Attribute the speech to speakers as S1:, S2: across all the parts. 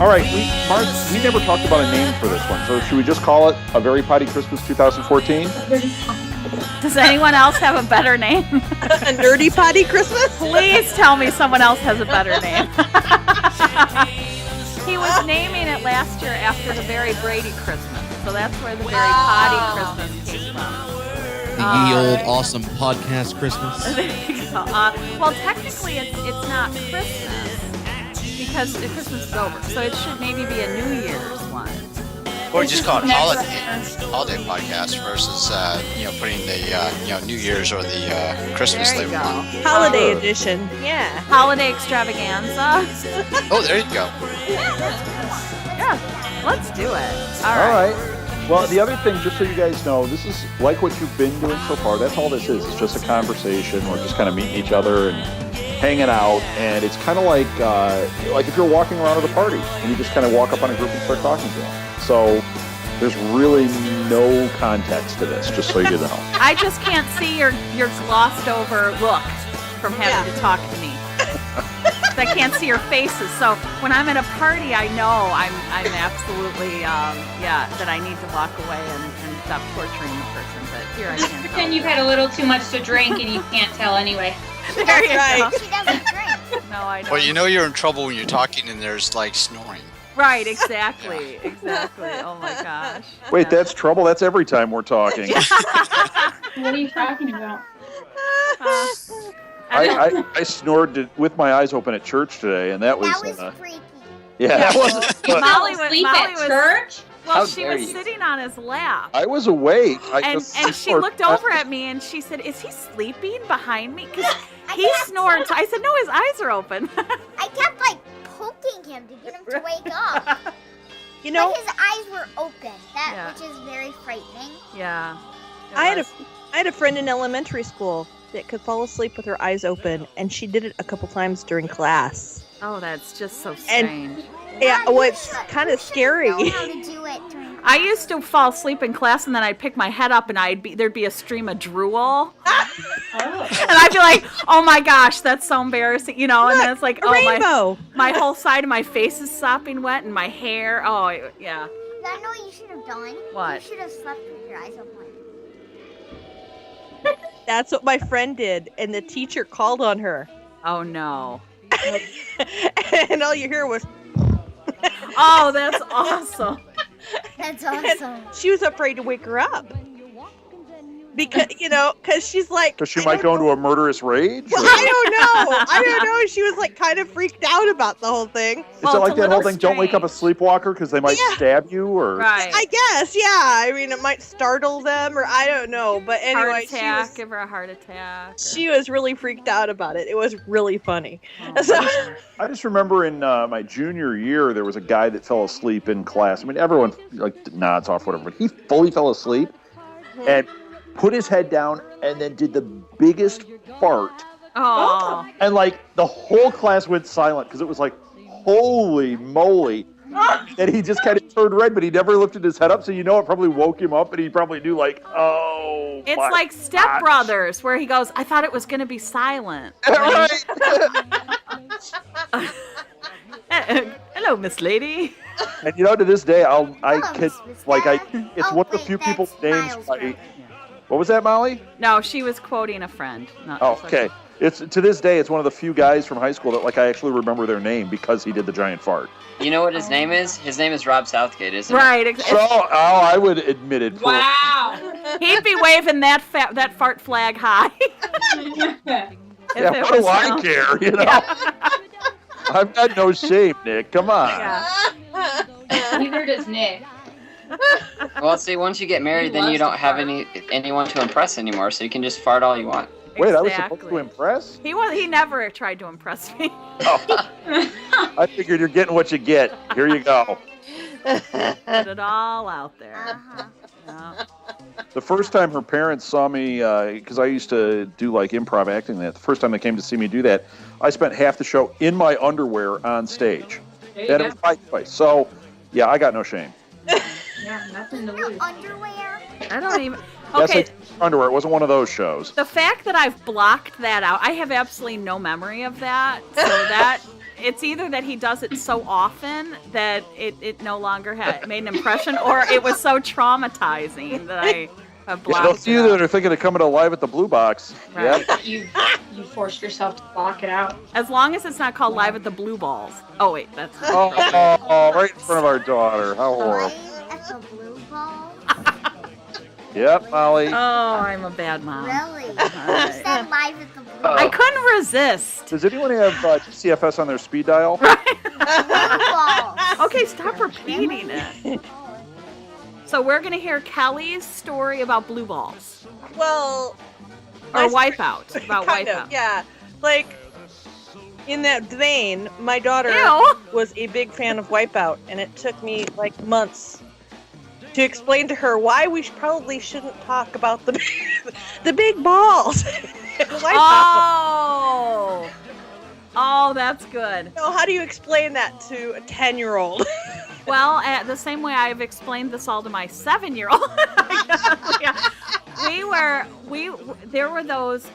S1: All right, we never talked about a name for this one, so should we just call it a Very Poddy Christmas 2014?
S2: Does anyone else have a better name?
S3: A Nerdy Poddy Christmas?
S2: Please tell me someone else has a better name. He was naming it last year after the Very Brady Christmas, so that's where the Very Poddy Christmas came from.
S4: The old awesome podcast Christmas.
S2: There you go. Well, technically, it's not Christmas because the Christmas is over, so it should maybe be a New Year's one.
S5: Or just call it holiday podcast versus putting the New Year's or the Christmas
S2: There you
S5: flavor
S2: go.
S5: on.
S3: Holiday edition. Yeah.
S2: Holiday extravaganza.
S5: Oh, there you go.
S2: Yeah, let's do it.
S1: All right. Well, the other thing, just so you guys know, this is like what you've been doing so far. That's all this is. It's just a conversation. We're just kind of meeting each other and hanging out. And it's kind of like if you're walking around at a party and you just kind of walk up on a group and start talking to them. So there's really no context to this, just so you know.
S2: I just can't see your glossed over look from having to talk to me. I can't see your faces. So when I'm at a party, I know I'm absolutely that I need to walk away and stop torturing the person. But here I can't.
S6: Pretend you've had a little too much to drink and you can't tell anyway.
S2: There you go.
S7: She doesn't drink.
S2: No, I don't.
S5: Well, you know you're in trouble when you're talking and there's like snoring.
S2: Right, exactly. Oh my gosh.
S1: Wait, that's trouble? That's every time we're talking.
S6: What are you talking about?
S1: I snored with my eyes open at church today, and that was
S7: freaky.
S1: Yeah, that wasn't.
S2: Molly
S6: Sleep at church?
S2: Well,
S1: How
S2: she
S1: dare
S2: was
S1: you.
S2: sitting on his lap.
S1: I was awake.
S2: And she looked over at me and she said, "Is he sleeping behind me?" Because he snored. I said, "No, his eyes are open."
S7: I kept poking him to get him to wake up.
S3: You know,
S7: but his eyes were open, which is very frightening.
S2: Yeah.
S3: I had a friend in elementary school that could fall asleep with her eyes open, and she did it a couple times during class.
S2: Oh, that's just so strange.
S3: Yeah, well, it's kind of scary.
S7: Know how to do it during
S2: I used to fall asleep in class, and then I'd pick my head up, and there'd be a stream of drool, and I'd be like, "Oh my gosh, that's so embarrassing," And then it's like,
S3: rainbow.
S2: my whole side of my face is sopping wet, and my hair. Oh yeah.
S7: I know what you should have done.
S2: What?
S7: You should have slept with your eyes open.
S3: That's what my friend did, and the teacher called on her.
S2: Oh no.
S3: And all you hear was...
S2: Oh, that's awesome.
S7: That's awesome.
S3: She was afraid to wake her up. Because she's like...
S1: Because she might go into a murderous rage?
S3: Well, I don't know. She was kind of freaked out about the whole thing.
S1: Is it like that whole thing, don't wake up a sleepwalker because they might stab you? Or
S2: Right.
S3: I guess, yeah. I mean, it might startle them, or I don't know. But anyway,
S2: heart attack, give her a heart attack.
S3: She was really freaked out about it. It was really funny.
S2: Oh,
S1: I just remember in my junior year, there was a guy that fell asleep in class. I mean, everyone nods off, whatever, but he fully fell asleep and put his head down and then did the biggest fart.
S2: Oh.
S1: And the whole class went silent because it was like, holy moly. And he just kind of turned red, but he never lifted his head up. So it probably woke him up and he probably knew oh.
S2: It's like Step Brothers where he goes, "I thought it was going to be silent."
S1: Right.
S2: Hello, Miss Lady.
S1: And to this day, it's
S7: Oh,
S1: one of the
S7: wait,
S1: few
S7: that's
S1: people's names.
S7: Miles' friend.
S1: What was that, Molly?
S2: No, she was quoting a friend.
S1: Oh, okay. It's to this day, it's one of the few guys from high school that I actually remember their name because he did the giant fart.
S8: You know what his name is? His name is Rob Southgate, isn't it?
S2: Right.
S1: So, I would admit it.
S6: Wow.
S2: He'd be waving that fart flag high.
S1: Yeah, what do I care? I've got no shame, Nick. Come on.
S2: Yeah.
S6: Neither does Nick.
S8: Well, see, once you get married, then you don't have anyone to impress anymore, so you can just fart all you want.
S1: Wait, I was supposed to impress?
S2: He never tried to impress me.
S1: Oh. I figured you're getting what you get. Here you go.
S2: Put it all out there.
S7: Uh-huh.
S2: Yeah.
S1: The first time her parents saw me, because I used to do improv acting, the first time they came to see me do that, I spent half the show in my underwear on stage. And it was my place. So, yeah, I got no shame.
S6: Yeah, nothing to lose.
S7: Underwear?
S2: I don't even...
S1: Yes,
S2: Okay,
S1: underwear. It wasn't one of those shows.
S2: the fact that I've blocked that out, I have absolutely no memory of that. So that it's either that he does it so often that it no longer made an impression, or it was so traumatizing that I have blocked
S1: Those of
S2: it
S1: you
S2: out.
S1: that are thinking of coming to Live at the Blue Box.
S2: Right.
S1: Yep.
S6: You forced yourself to block it out.
S2: As long as it's not called Live at the Blue Balls. Oh, wait, that's
S1: Oh, right in front of our daughter. How horrible.
S7: Live at the blue ball.
S1: Yep, Molly.
S2: Oh, I'm a bad mom.
S7: Really? You
S2: right.
S7: said live at the blue
S2: I couldn't resist.
S1: Does anyone have CFS on their speed dial?
S7: ball.
S2: Okay, stop repeating it. So we're going to hear Kelly's story about blue balls.
S3: Well,
S2: Or
S3: my-
S2: Wipeout. About
S3: kind
S2: Wipeout.
S3: of, yeah. Like, in that vein, my daughter
S2: Ew.
S3: was a big fan of Wipeout, and it took me, like, months to explain to her why we probably shouldn't talk about the big balls. Wipeout.
S2: Oh, that's good.
S3: So how do you explain that to a 10-year-old?
S2: Well, the same way I've explained this all to my 7-year-old. Yeah. There were those,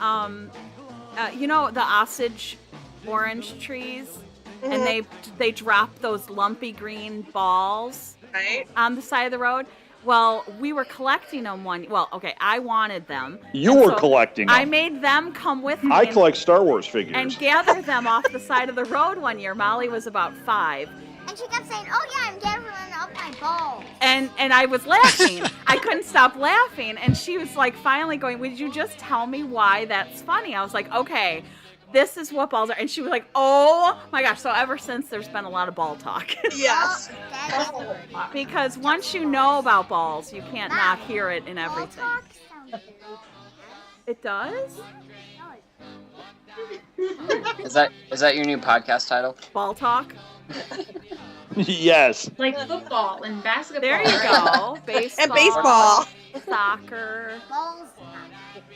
S2: you know, the Osage orange trees, and they drop those lumpy green balls
S3: Right?
S2: on the side of the road. Well, we were collecting them I wanted them.
S1: You
S2: And
S1: were
S2: so
S1: collecting them.
S2: I made them come with me.
S1: I collect Star Wars figures.
S2: and gather them off the side of the road one year. Molly was about 5.
S7: And she kept saying, "Oh yeah, I'm gathering up my balls."
S2: And I was laughing. I couldn't stop laughing. And she was like finally going, "Would you just tell me why that's funny?" I was like, "Okay, this is what balls are." And she was like, "Oh my gosh." So ever since there's been a lot of ball talk.
S3: Yes.
S7: Oh, that is good.
S2: Because once you know about balls, you can't not hear it in
S7: Ball
S2: everything.
S7: talk sounds good.
S2: It does?
S8: Is that your new podcast title?
S2: Ball talk?
S1: Yes.
S6: Like football and basketball.
S2: There you
S6: right?
S2: go. Baseball.
S3: And baseball.
S2: Soccer.
S7: Balls.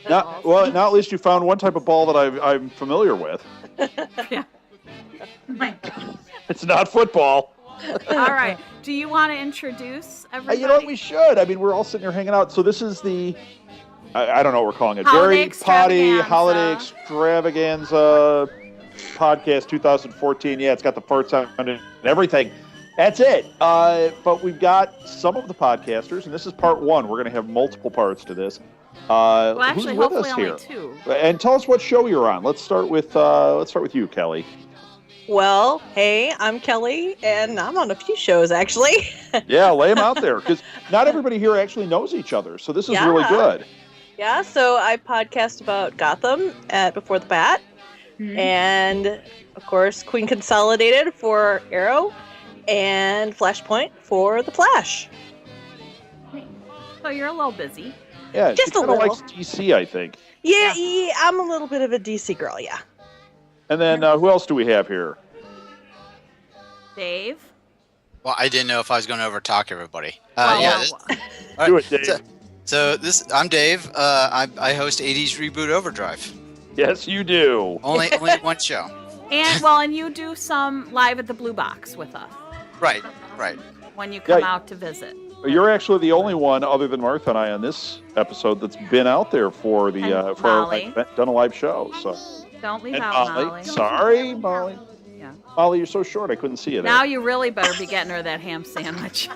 S1: Now at least you found one type of ball that I'm familiar with.
S2: Yeah.
S6: My God.
S1: It's not football.
S2: All right. Do you want to introduce everybody?
S1: You know what? We should. I mean, we're all sitting here hanging out. So this is the, I don't know what we're calling it.
S2: Holiday
S1: Very Poddy
S2: Extravaganza.
S1: Holiday Extravaganza Podcast 2014. Yeah, it's got the farts on it and everything. That's it. But we've got some of the podcasters, and this is part 1. We're going to have multiple parts to this.
S2: Well, actually,
S1: who's with
S2: hopefully
S1: us
S2: only
S1: here?
S2: 2.
S1: And tell us what show you're on. Let's start with you, Kelly.
S3: Well, hey, I'm Kelly, and I'm on a few shows, actually.
S1: Yeah, lay them out there, because not everybody here actually knows each other, so this is really good.
S3: Yeah, so I podcast about Gotham at Before the Bat, and, of course, Queen Consolidated for Arrow, and Flashpoint for The Flash.
S2: So you're a little busy.
S1: Yeah,
S3: Just
S1: she
S3: a
S1: kinda
S3: little.
S1: likes DC, I think.
S3: Yeah, I'm a little bit of a DC girl, yeah.
S1: And then who else do we have here?
S2: Dave?
S5: Well, I didn't know if I was going to overtalk everybody.
S2: Oh,
S5: Yeah.
S2: well,
S5: All
S1: Do
S5: right,
S1: it, Dave.
S5: So I'm Dave. I host 80s Reboot Overdrive.
S1: Yes, you do.
S5: Only one show.
S2: and you do some live at the Blue Box with us
S5: Right.
S2: when you come
S1: Yeah.
S2: out to visit.
S1: You're actually the only one, other than Martha and I, on this episode that's been out there for the
S2: And
S1: for our
S2: Molly.
S1: event, done a live show. So,
S2: Don't leave
S1: and
S2: out
S1: Molly.
S2: Molly.
S1: Sorry, Molly.
S2: Yeah.
S1: Molly, you're so short, I couldn't see you there.
S2: Now you really better be getting her that ham sandwich.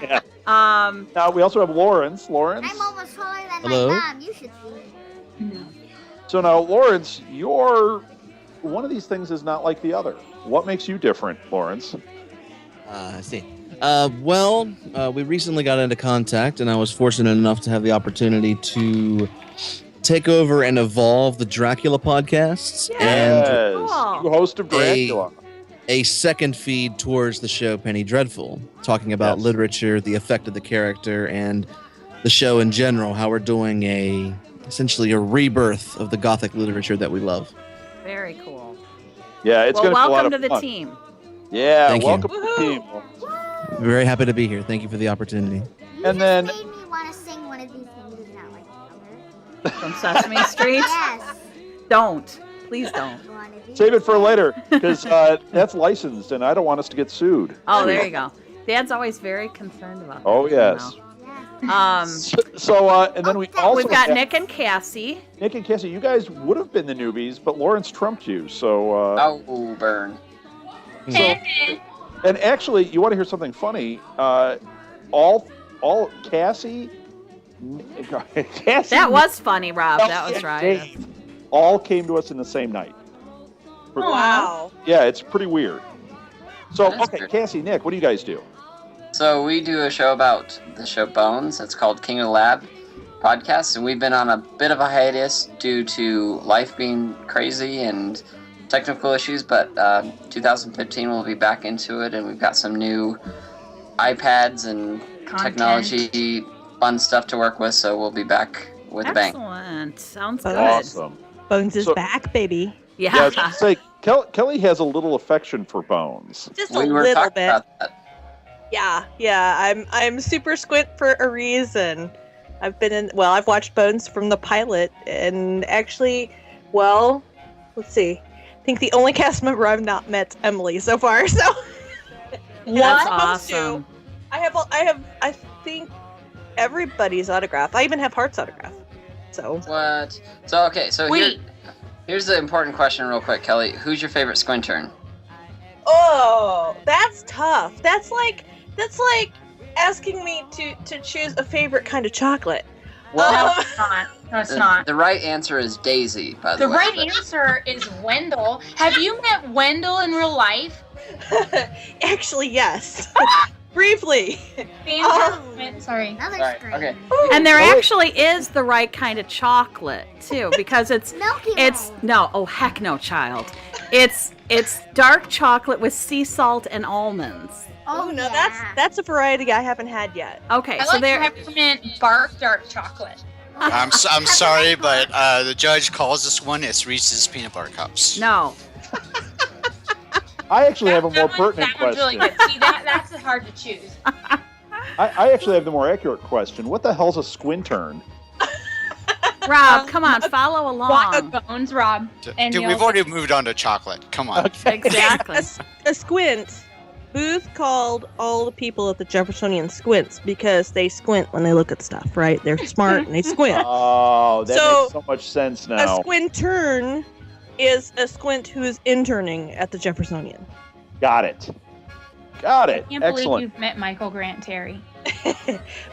S1: Yeah.
S2: Um,
S1: Now we also have Lawrence. Lawrence.
S7: I'm almost taller than
S4: Hello?
S7: my mom. You should see.
S1: So now, Lawrence, one of these things is not like the other. What makes you different, Lawrence?
S4: I see. We recently got into contact, and I was fortunate enough to have the opportunity to take over and evolve the Dracula podcasts and
S1: Yes,
S2: Cool.
S1: you host of Dracula.
S4: a second feed towards the show Penny Dreadful, talking about
S1: Yes.
S4: literature, the effect of the character, and the show in general, how we're doing essentially a rebirth of the Gothic literature that we love.
S2: very cool.
S1: Yeah, it's
S2: Well,
S1: going to be a lot
S2: welcome
S1: of
S2: to the
S1: fun.
S2: team.
S1: Yeah,
S4: Thank you.
S1: welcome to the team.
S4: Very happy to be here. Thank you for the opportunity.
S7: You
S1: And
S7: just
S1: then-
S7: made me want to sing one of these things is not like the other.
S2: From Sesame Street.
S7: Yes.
S2: Don't. Please don't.
S7: One of these.
S1: Save it for later, because that's licensed, and I don't want us to get sued.
S2: Oh, there you go. Dad's always very concerned about that.
S1: Oh, yes.
S7: Yes.
S1: And then we also
S2: We've got
S1: have
S2: Nick and Cassie.
S1: Nick and Cassie. You guys would have been the newbies, but Lawrence trumped you. So
S8: Oh, burn.
S1: And actually, you want to hear something funny? All Cassie.
S2: That was funny, Rob. That was right.
S1: Dave all came to us in the same night.
S3: Wow.
S1: Yeah, it's pretty weird. So,
S8: That's
S1: okay,
S8: weird.
S1: Cassie, Nick, what do you guys do?
S8: So we do a show about the show Bones. It's called King of the Lab podcast, and we've been on a bit of a hiatus due to life being crazy and technical issues, but 2015 we'll be back into it, and we've got some new iPads and technology fun stuff to work with, so we'll be back with a bang.
S2: Excellent. Sounds good.
S1: Awesome.
S3: Bones is back, baby.
S1: Yeah, I was going to say, Kelly has a little affection for Bones.
S3: Just
S8: We
S3: a
S8: were
S3: little
S8: talking
S3: bit.
S8: about that.
S3: Yeah. I'm super squint for a reason. I've watched Bones from the pilot, and actually, well, let's see. I think the only cast member I've not met's Emily so far. So
S2: That's awesome.
S3: I think everybody's autograph. I even have Hart's autograph. So
S8: What? So okay, so
S6: Wait.
S8: here's the important question real quick, Kelly. Who's your favorite squintern?
S3: oh, that's tough. That's like asking me to choose a favorite kind of chocolate.
S8: Well,
S6: No, it's not. No, it's not.
S8: the right answer is Daisy, by the
S6: The
S8: way.
S6: right answer is Wendell. Have you met Wendell in real life?
S3: Actually, yes. Briefly.
S6: Sorry.
S7: Another
S8: Right,
S7: screen.
S8: okay.
S2: And there actually is the right kind of chocolate too, because it's
S7: Milky
S2: heck no, child. It's dark chocolate with sea salt and almonds.
S3: Oh no,
S7: yeah.
S3: that's a variety I haven't had yet.
S2: Okay,
S6: I
S2: so
S6: like
S2: there.
S6: peppermint bark dark chocolate.
S5: I'm sorry, but the judge calls this one. It's Reese's peanut butter cups.
S2: No,
S1: I actually have a more
S6: That one's
S1: pertinent
S6: really
S1: question.
S6: good. See, that's hard to choose.
S1: I actually have the more accurate question. What the hell's a squintern?
S2: Rob, come on, follow along.
S6: Bones, Rob. And
S5: Dude,
S6: you'll-
S5: we've already moved on to chocolate. Come on.
S2: Exactly.
S3: A squint. Booth called all the people at the Jeffersonian squints because they squint when they look at stuff, right? They're smart and they squint.
S1: Oh, that
S3: So,
S1: makes so much sense
S3: A
S1: now.
S3: squintern is a squint who is interning at the Jeffersonian.
S1: Got it.
S6: I can't believe
S1: Excellent.
S6: you've met Michael Grant Terry.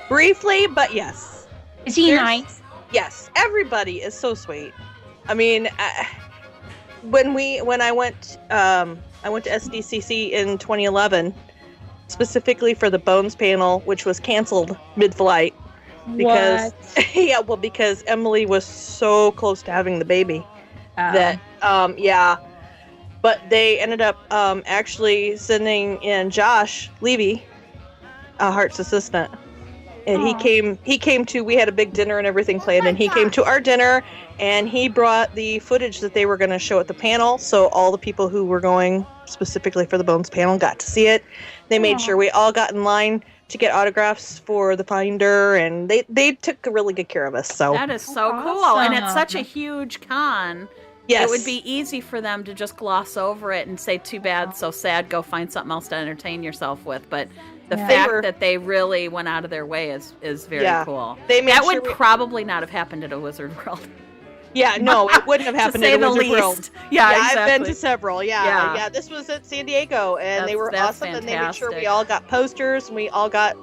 S3: Briefly, but yes.
S6: Is he
S3: There's-
S6: nice?
S3: Yes, everybody is so sweet. I mean, when I went to SDCC in 2011, specifically for the Bones panel, which was canceled mid-flight because because Emily was so close to having the baby that but they ended up actually sending in Josh Levy, Hart's assistant. And he came to, we had a big dinner and everything planned, and he came to our dinner, and he brought the footage that they were going to show at the panel, so all the people who were going specifically for the Bones panel got to see it. They made sure we all got in line to get autographs for the Finder, and they took really good care of us. So
S2: That is so cool,
S6: Awesome.
S2: and it's such a huge con.
S3: yes,
S2: It would be easy for them to just gloss over it and say, too bad, so sad, go find something else to entertain yourself with. But the fact that they really went out of their way is very cool.
S3: They made
S2: That
S3: sure
S2: would probably not have happened at a Wizard World.
S3: Yeah, no, it wouldn't have happened
S2: to say
S3: at a
S2: the
S3: Wizard
S2: least.
S3: World.
S2: Yeah,
S3: I've been
S2: exactly.
S3: to several. Yeah. This was at San Diego, and they were
S2: That's
S3: awesome. And they made sure we
S2: fantastic.
S3: all got posters, and we all got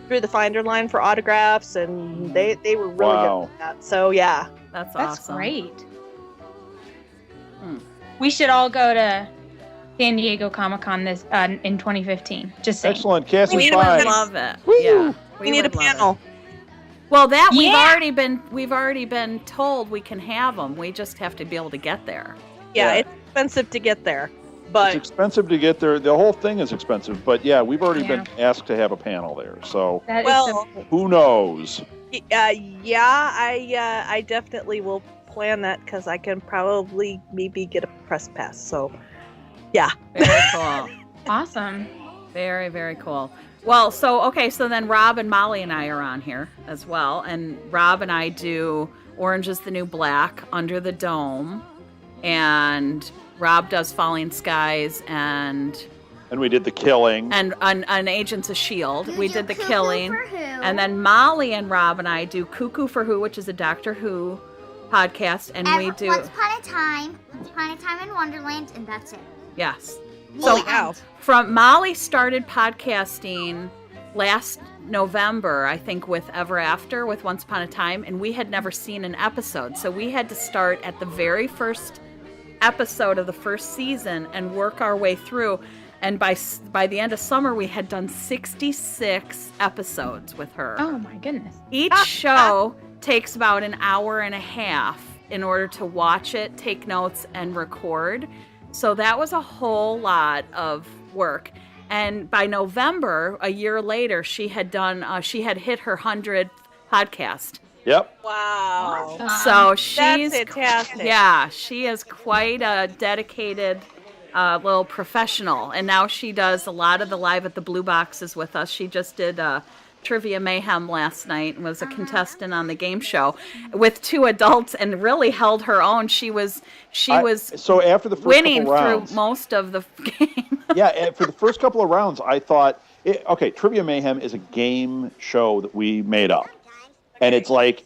S3: through the Finder line for autographs, and they were really
S1: Wow.
S3: good with that. So yeah,
S2: That's
S6: That's
S2: awesome.
S6: great. We should all go to San Diego Comic-Con this in 2015. Just saying.
S1: Excellent. Cassie,
S3: We
S2: We
S3: need
S1: fine.
S2: would love it.
S1: Woo!
S2: Yeah,
S3: we need a
S2: would love it.
S3: panel.
S2: Well, that
S6: Yeah.
S2: we've already been told we can have them. We just have to be able to get there.
S3: Yeah,
S1: Yeah.
S3: it's expensive to get there,
S1: It's
S3: but
S1: expensive to get there. The whole thing is expensive. But yeah, we've already
S6: Yeah.
S1: been asked to have a panel there. So
S6: That is
S3: well,
S6: so cool.
S1: who knows?
S3: I definitely will plan that because I can probably maybe get a press pass. So
S2: Very cool.
S6: Awesome.
S2: Very, very cool. Well, so then Rob and Molly and I are on here as well. And Rob and I do Orange is the New Black, Under the Dome. And Rob does Falling Skies and
S1: We did the killing.
S2: on Agents of S.H.I.E.L.D.
S7: You
S2: We
S7: do
S2: did the
S7: Cuckoo
S2: killing.
S7: for Who.
S2: And then Molly and Rob and I do Cuckoo for Who, which is a Doctor Who podcast. And we do,
S7: Once Upon a Time in Wonderland, and that's it.
S2: yes.
S3: Holy cow.
S2: From Molly started podcasting last November, I think, with Ever After, with Once Upon a Time, and we had never seen an episode. So we had to start at the very first episode of the first season and work our way through. And by the end of summer, we had done 66 episodes with her.
S6: Oh my goodness.
S2: Each show takes about an hour and a half in order to watch it, take notes, and record. So that was a whole lot of work. And by November, a year later, she had hit her 100th podcast.
S1: Yep.
S3: Wow.
S2: So she's
S3: That's fantastic.
S2: Yeah, she is quite a dedicated little professional. And now she does a lot of the Live at the Blue Boxes with us. She just did Trivia Mayhem last night and was a contestant on the game show with 2 adults and really held her own. She was
S1: so after the first
S2: winning
S1: couple rounds,
S2: through most of the game.
S1: yeah, and for the first couple of rounds, I thought, Trivia Mayhem is a game show that we made up. And it's like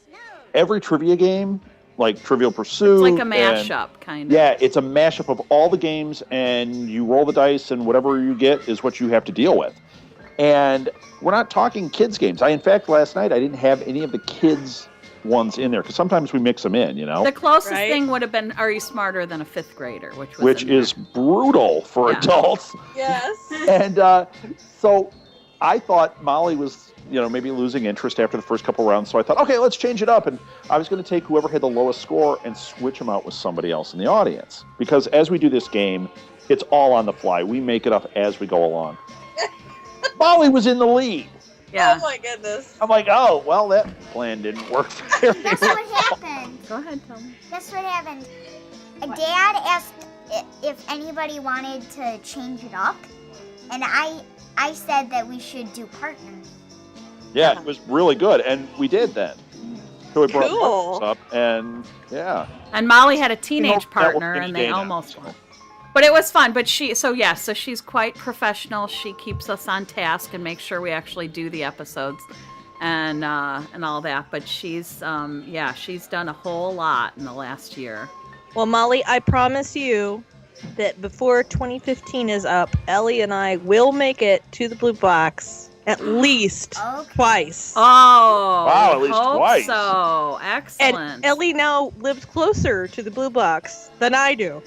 S1: every trivia game, like Trivial Pursuit.
S2: It's like a mashup, kind of.
S1: Yeah, it's a mashup of all the games, and you roll the dice, and whatever you get is what you have to deal with. And we're not talking kids' games. In fact, last night, I didn't have any of the kids' ones in there, because sometimes we mix them in,
S2: The closest thing would have been Are You Smarter Than a Fifth Grader? Which
S1: is brutal for adults.
S3: Yes.
S1: And so I thought Molly was, maybe losing interest after the first couple rounds. So I thought, okay, let's change it up. And I was going to take whoever had the lowest score and switch them out with somebody else in the audience. Because as we do this game, it's all on the fly. We make it up as we go along. Molly was in the lead.
S2: Yeah.
S3: Oh my goodness.
S1: I'm like, oh, well, that plan didn't work very well.
S7: Guess what happened?
S2: Go ahead, tell me.
S7: Guess what happened? Dad asked if anybody wanted to change it up, and I said that we should do partners.
S1: Yeah, it was really good, and we did then. So we brought
S3: Cool.
S1: partners up, and yeah.
S2: And Molly had a teenage
S1: That will
S2: partner,
S1: finish
S2: and they
S1: day now,
S2: almost
S1: so.
S2: won. But it was fun. But so she's quite professional. She keeps us on task and makes sure we actually do the episodes and all that. But she's done a whole lot in the last year.
S3: Well, Molly, I promise you that before 2015 is up, Ellie and I will make it to the Blue Box at least twice.
S2: Oh,
S1: wow, at least twice.
S2: So excellent.
S3: And Ellie now lives closer to the Blue Box than I do.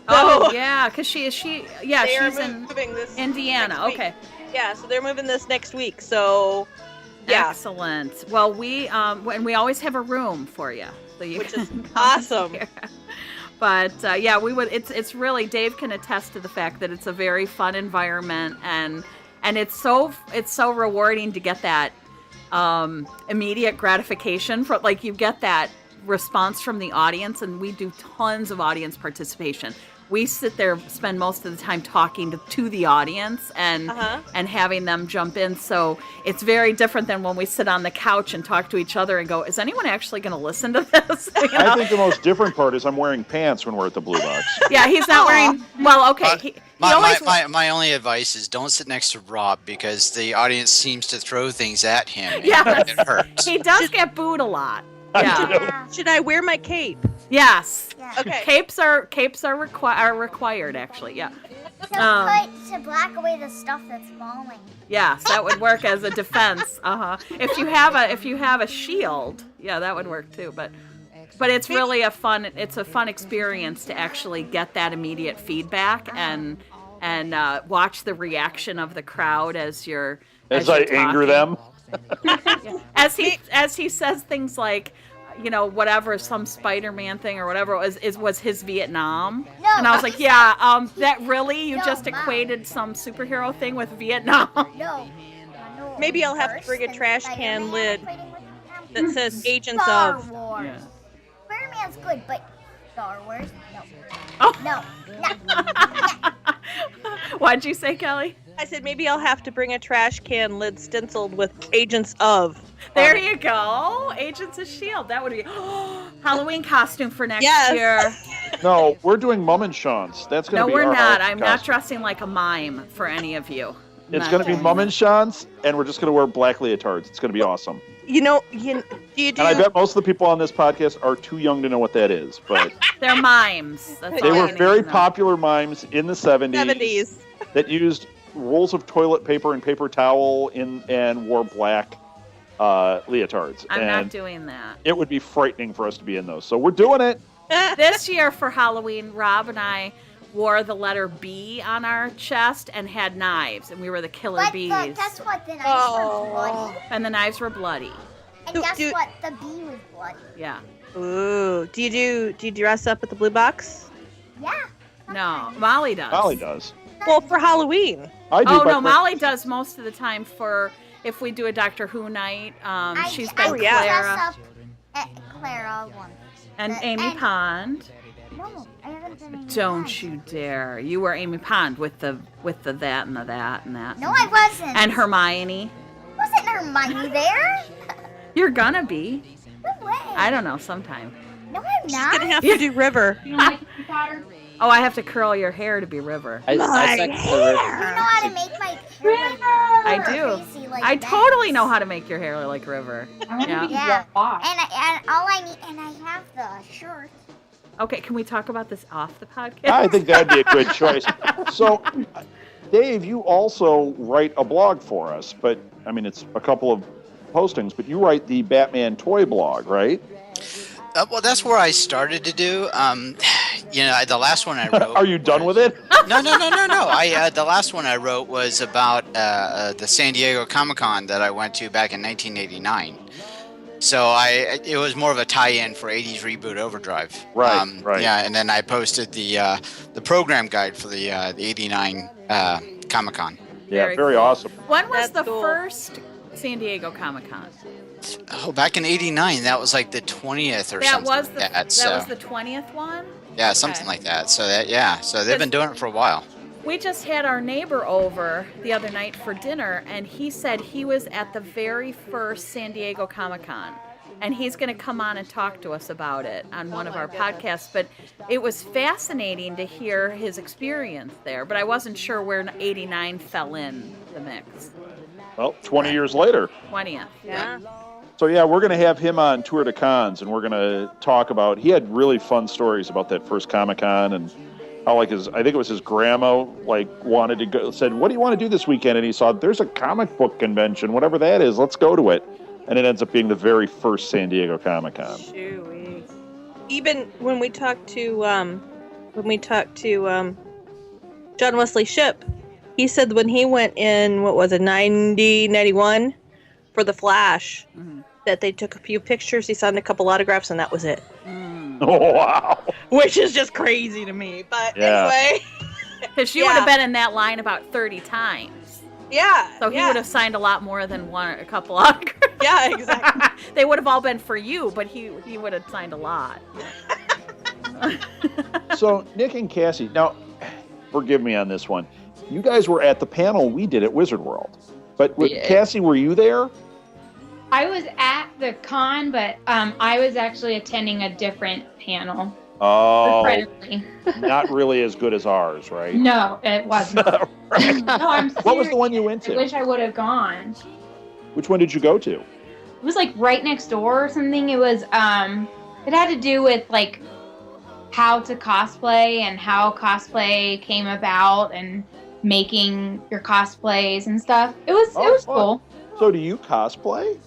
S2: Oh
S3: So-
S2: yeah, because she's
S3: They are
S2: in
S3: moving this
S2: Indiana.
S3: next week.
S2: Okay.
S3: Yeah, so they're moving this next week. So, yeah,
S2: Excellent. Well, we and we always have a room for you, so you
S3: which
S2: can
S3: is
S2: come
S3: awesome.
S2: here. But yeah, we would. It's really, Dave can attest to the fact that it's a very fun environment, and it's so rewarding to get that immediate gratification from, like, you get that response from the audience, and we do tons of audience participation. We sit there, spend most of the time talking to the audience and having them jump in. So it's very different than when we sit on the couch and talk to each other and go, is anyone actually going to listen to this?
S1: I think the most different part is I'm wearing pants when we're at the Blue Box.
S2: Yeah, he's not wearing. Well, okay.
S5: My only advice is don't sit next to Rob, because the audience seems to throw things at him. And
S2: Yeah.
S5: it hurts.
S2: He does get booed a lot. Yeah.
S3: Should I wear my cape?
S2: Yes.
S7: Yeah.
S3: Okay.
S2: Capes are required, actually. Yeah.
S7: To block away the stuff that's falling.
S2: Yes, that would work as a defense. If you have a shield, yeah, that would work too. But it's really a fun experience to actually get that immediate feedback and watch the reaction of the crowd as you're
S1: anger them.
S2: as he says things like, whatever, some Spider-Man thing or whatever was his Vietnam.
S7: No.
S2: And I was like, yeah, that really, you
S7: No,
S2: just
S7: Mom.
S2: equated some superhero thing with Vietnam.
S7: No.
S3: Maybe I'll have to
S7: Worse
S3: bring a
S7: than
S3: trash
S7: Spider-Man
S3: can lid
S7: fighting with
S3: that says Agents
S7: Star
S3: of.
S7: Wars.
S2: Yeah.
S7: Spider-Man's good, but Star Wars, no.
S2: Oh.
S7: No.
S2: What'd you say, Kelly?
S3: I said maybe I'll have to bring a trash can lid stenciled with Agents of.
S2: There
S3: on it.
S2: you go. Agents of S.H.I.E.L.D. That would be Halloween costume for next
S3: Yes.
S2: year.
S1: No, we're doing Mum and Sean's. That's going
S2: No,
S1: to be
S2: we're
S1: our
S2: not.
S1: Halloween
S2: I'm not
S1: costume.
S2: dressing like a mime for any of you.
S1: It's
S2: Not
S1: going to be
S2: doing
S1: Mum
S2: that.
S1: and Sean's, and we're just going to wear black leotards. It's going to be awesome.
S3: Do you do?
S1: And I bet most of the people on this podcast are too young to know what that is, but
S2: They're mimes. That's
S1: they
S2: all you
S1: were
S2: need
S1: very
S2: to know.
S1: popular mimes in the 70s.
S3: 70s.
S1: that used rolls of toilet paper and paper towel and wore black leotards.
S2: I'm
S1: and
S2: not doing that.
S1: It would be frightening for us to be in those. So we're doing it.
S2: This year for Halloween, Rob and I wore the letter B on our chest and had knives, and we were the killer bees.
S7: But guess what? The knives were bloody.
S2: And the knives were bloody.
S7: And guess what? The bee was bloody.
S2: Yeah.
S3: Ooh. Do you dress up at the blue box?
S7: Yeah.
S2: No, Molly does.
S1: Molly does.
S3: Well, for Halloween.
S1: I do.
S2: Oh,
S1: but
S2: no, Molly does most of the time for if we do a Doctor Who night. She's been
S7: I
S2: Clara.
S7: dress up at Clara once.
S2: And Amy Pond.
S7: No, I haven't been Amy
S2: Don't
S7: Pond.
S2: you dare. You were Amy Pond with the that and the that and that.
S7: No, I wasn't.
S2: And Hermione.
S7: Wasn't Hermione there?
S2: You're gonna be.
S7: No way.
S2: I don't know, sometime.
S7: No, I'm
S3: She's
S7: not.
S3: gonna have to do River.
S6: You don't like Harry Potter?
S2: Oh, I have to curl your hair to be River.
S8: I second the
S7: You know how to make my hair like
S2: I do.
S7: crazy like
S2: I
S7: that.
S2: totally know how to make your hair like River.
S6: I want
S2: Yeah.
S6: to be
S7: Yeah.
S6: washed.
S7: And all I need, and I have the shirt.
S2: Okay, can we talk about this off the podcast?
S1: I think that'd be a good choice. So, Dave, you also write a blog for us, but I mean, it's a couple of postings, but you write the Batman toy blog, right?
S5: Well, that's where I started to do. The last one I wrote.
S1: Are you done with it?
S5: No. The last one I wrote was about the San Diego Comic-Con that I went to back in 1989. So it was more of a tie-in for 80s Reboot Overdrive.
S1: Right.
S5: Yeah, and then I posted the program guide for the 89 Comic-Con.
S1: Yeah, very
S2: cool.
S1: awesome.
S2: When was
S3: That's
S2: the
S3: cool.
S2: first San Diego Comic-Con?
S5: Oh, back in '89, that was like the 20th or
S2: That
S5: something
S2: was
S5: like
S2: the
S5: that. So,
S2: was the 20th one?
S5: yeah, something like that. So so they've been doing it for a while.
S2: We just had our neighbor over the other night for dinner, and he said he was at the very first San Diego Comic-Con. And he's going to come on and talk to us about it on one of our podcasts. But it was fascinating to hear his experience there. But I wasn't sure where 89 fell in the mix.
S1: Well, 20 years later.
S2: 20th.
S3: Yeah.
S1: So, yeah, we're going to have him on Tour de Cons, and we're going to talk about, he had really fun stories about that first Comic-Con, and how, I think it was his grandma, wanted to go, said, what do you want to do this weekend? And he saw, there's a comic book convention, whatever that is, let's go to it. And it ends up being the very first San Diego Comic-Con.
S3: Shoo-wee. Even when we talked to John Wesley Shipp, he said when he went in, 91 for the Flash, that they took a few pictures, he signed a couple autographs, and that was it.
S1: Oh, wow.
S3: Which is just crazy to me. But
S1: Yeah.
S3: anyway.
S2: Because you would have been in that line about 30 times.
S3: Yeah.
S2: So he would have signed a lot more than a couple autographs.
S3: Yeah, exactly.
S2: They would have all been for you, but he would have signed a lot.
S1: So, Nick and Cassie, now, forgive me on this one. You guys were at the panel we did at Wizard World. But
S8: Yeah.
S1: Cassie, were you there?
S6: I was at the con, but I was actually attending a different panel.
S1: Oh,
S6: Regrettably.
S1: not really as good as ours, right?
S6: No, it wasn't.
S1: Right.
S6: No, I'm serious.
S1: What was the one you went
S6: I
S1: to?
S6: wish I would have gone.
S1: Which one did you go to?
S6: It was like right next door or something. It was it had to do with like how to cosplay and how cosplay came about and making your cosplays and stuff. It was
S1: fun.
S6: cool.
S1: So do you cosplay?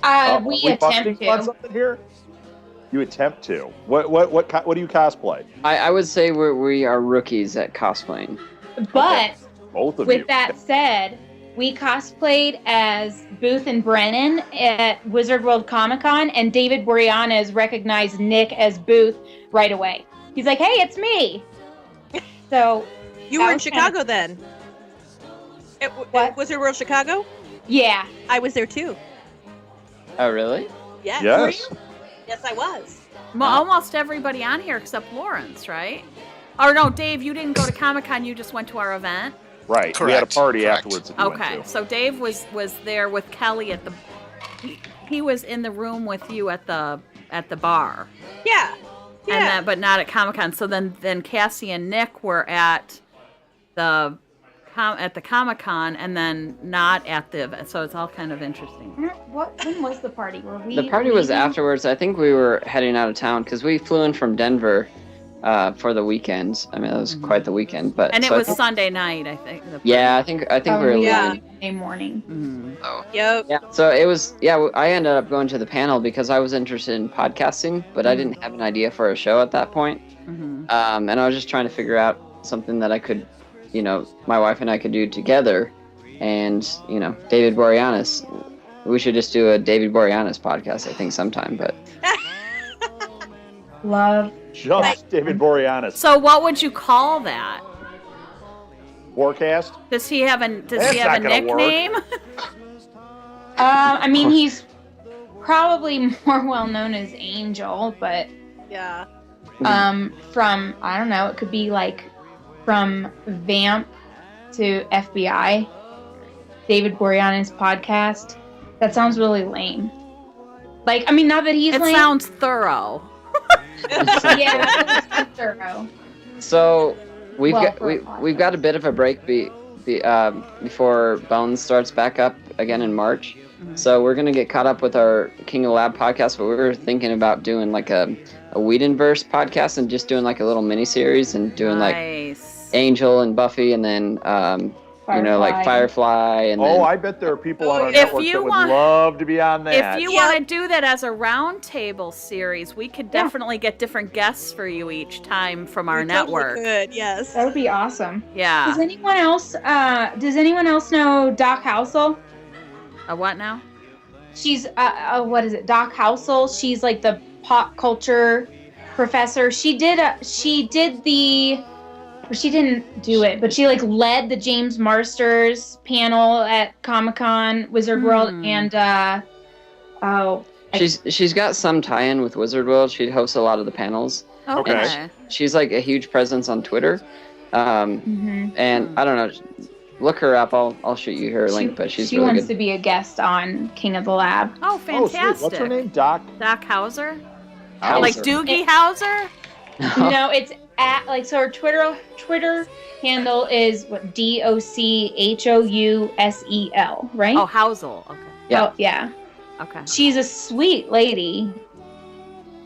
S6: We
S1: Are we
S6: attempt
S1: busting on
S6: to.
S1: something here? You attempt to. What do you cosplay?
S8: I would say we are rookies at cosplaying.
S6: But
S1: Both of you.
S6: with that said, we cosplayed as Booth and Brennan at Wizard World Comic Con, and David Boreanaz recognized Nick as Booth right away. He's like, "Hey, it's me." So
S3: You
S6: that
S3: were in
S6: was
S3: Chicago then.
S6: What?
S3: Was it World Chicago?
S6: yeah,
S3: I was there too.
S8: Oh, really?
S3: Yes.
S1: Yes.
S3: Yes, I was.
S2: Almost everybody on here except Lawrence, right? Or no, Dave, you didn't go to Comic-Con, you just went to our event?
S1: Right. We had a
S5: Correct,
S1: party
S5: correct.
S1: afterwards that you
S2: Okay,
S1: went to.
S2: so Dave was there with Kelly at the... He was in the room with you at the bar.
S3: Yeah. Yeah.
S2: And that, but not at Comic-Con. So then Cassie and Nick were at the Comic-Con and then not at the event. So it's all kind of interesting.
S6: when was the party? Were we?
S8: The party was
S6: leaving?
S8: afterwards. I think we were heading out of town because we flew in from Denver, for the weekend. I mean, it was quite the weekend, but
S2: And it
S8: so I
S2: was
S8: think-
S2: Sunday night, I think.
S8: Yeah, I think we were
S3: yeah.
S8: leaving.
S6: Monday morning.
S8: So.
S3: Yep.
S8: Yeah, so it was. Yeah, I ended up going to the panel because I was interested in podcasting, but I didn't have an idea for a show at that point. And I was just trying to figure out something that I could, my wife and I could do together. And David Boreanaz, we should just do a David Boreanaz podcast, I think, sometime. But
S6: Love.
S1: Just David Boreanaz.
S2: So what would you call that?
S1: Forecast?
S2: Does he have a
S1: That's not gonna work.
S2: nickname?
S6: I mean, he's probably more well known as Angel, but
S3: Yeah.
S6: from I don't know, it could be like from Vamp to FBI. David Boreanaz podcast. That sounds really lame. Like, I mean, not that he's
S2: It
S6: lame.
S2: sounds thorough.
S6: Yeah, that's thorough.
S8: so we've
S6: Well,
S8: got
S6: for a
S8: we've got a bit of a break before Bones starts back up again in March. So we're gonna get caught up with our King of the Lab podcast, but we were thinking about doing like a Whedonverse podcast and just doing like a little mini series and doing like
S2: Nice.
S8: Angel and Buffy and then like Firefly and then,
S1: I bet there are people on our
S2: If
S1: network
S2: you
S1: that would
S2: want-
S1: love to be on that.
S2: If you
S3: Yep.
S2: want to do that as a roundtable series, we could definitely get different guests for you each time from our
S3: We totally
S2: network.
S3: could, yes.
S6: That would be awesome.
S2: Yeah.
S6: Does anyone else know Doc Housel?
S2: A what now?
S6: She's what is it? Doc Housel. She's like the pop culture professor. She didn't do it, but she like led the James Marsters panel at Comic-Con Wizard World and
S8: she's got some tie-in with Wizard World. She hosts a lot of the panels.
S2: Okay.
S8: She's like a huge presence on Twitter. And I don't know, look her up. I'll shoot you her link, but she's
S6: she
S8: really
S6: wants
S8: good.
S6: to be a guest on King of the Lab.
S2: Oh,
S1: Oh,
S2: fantastic.
S1: sweet. What's her name? Doc?
S2: Doc Hauser?
S8: Hauser.
S2: Like Doogie Howser?
S6: No, it's at like so her Twitter handle is what DOCHOUSEL, right?
S2: Oh, Housel. Okay.
S8: Yeah.
S6: Oh, yeah.
S2: Okay.
S6: She's a sweet lady.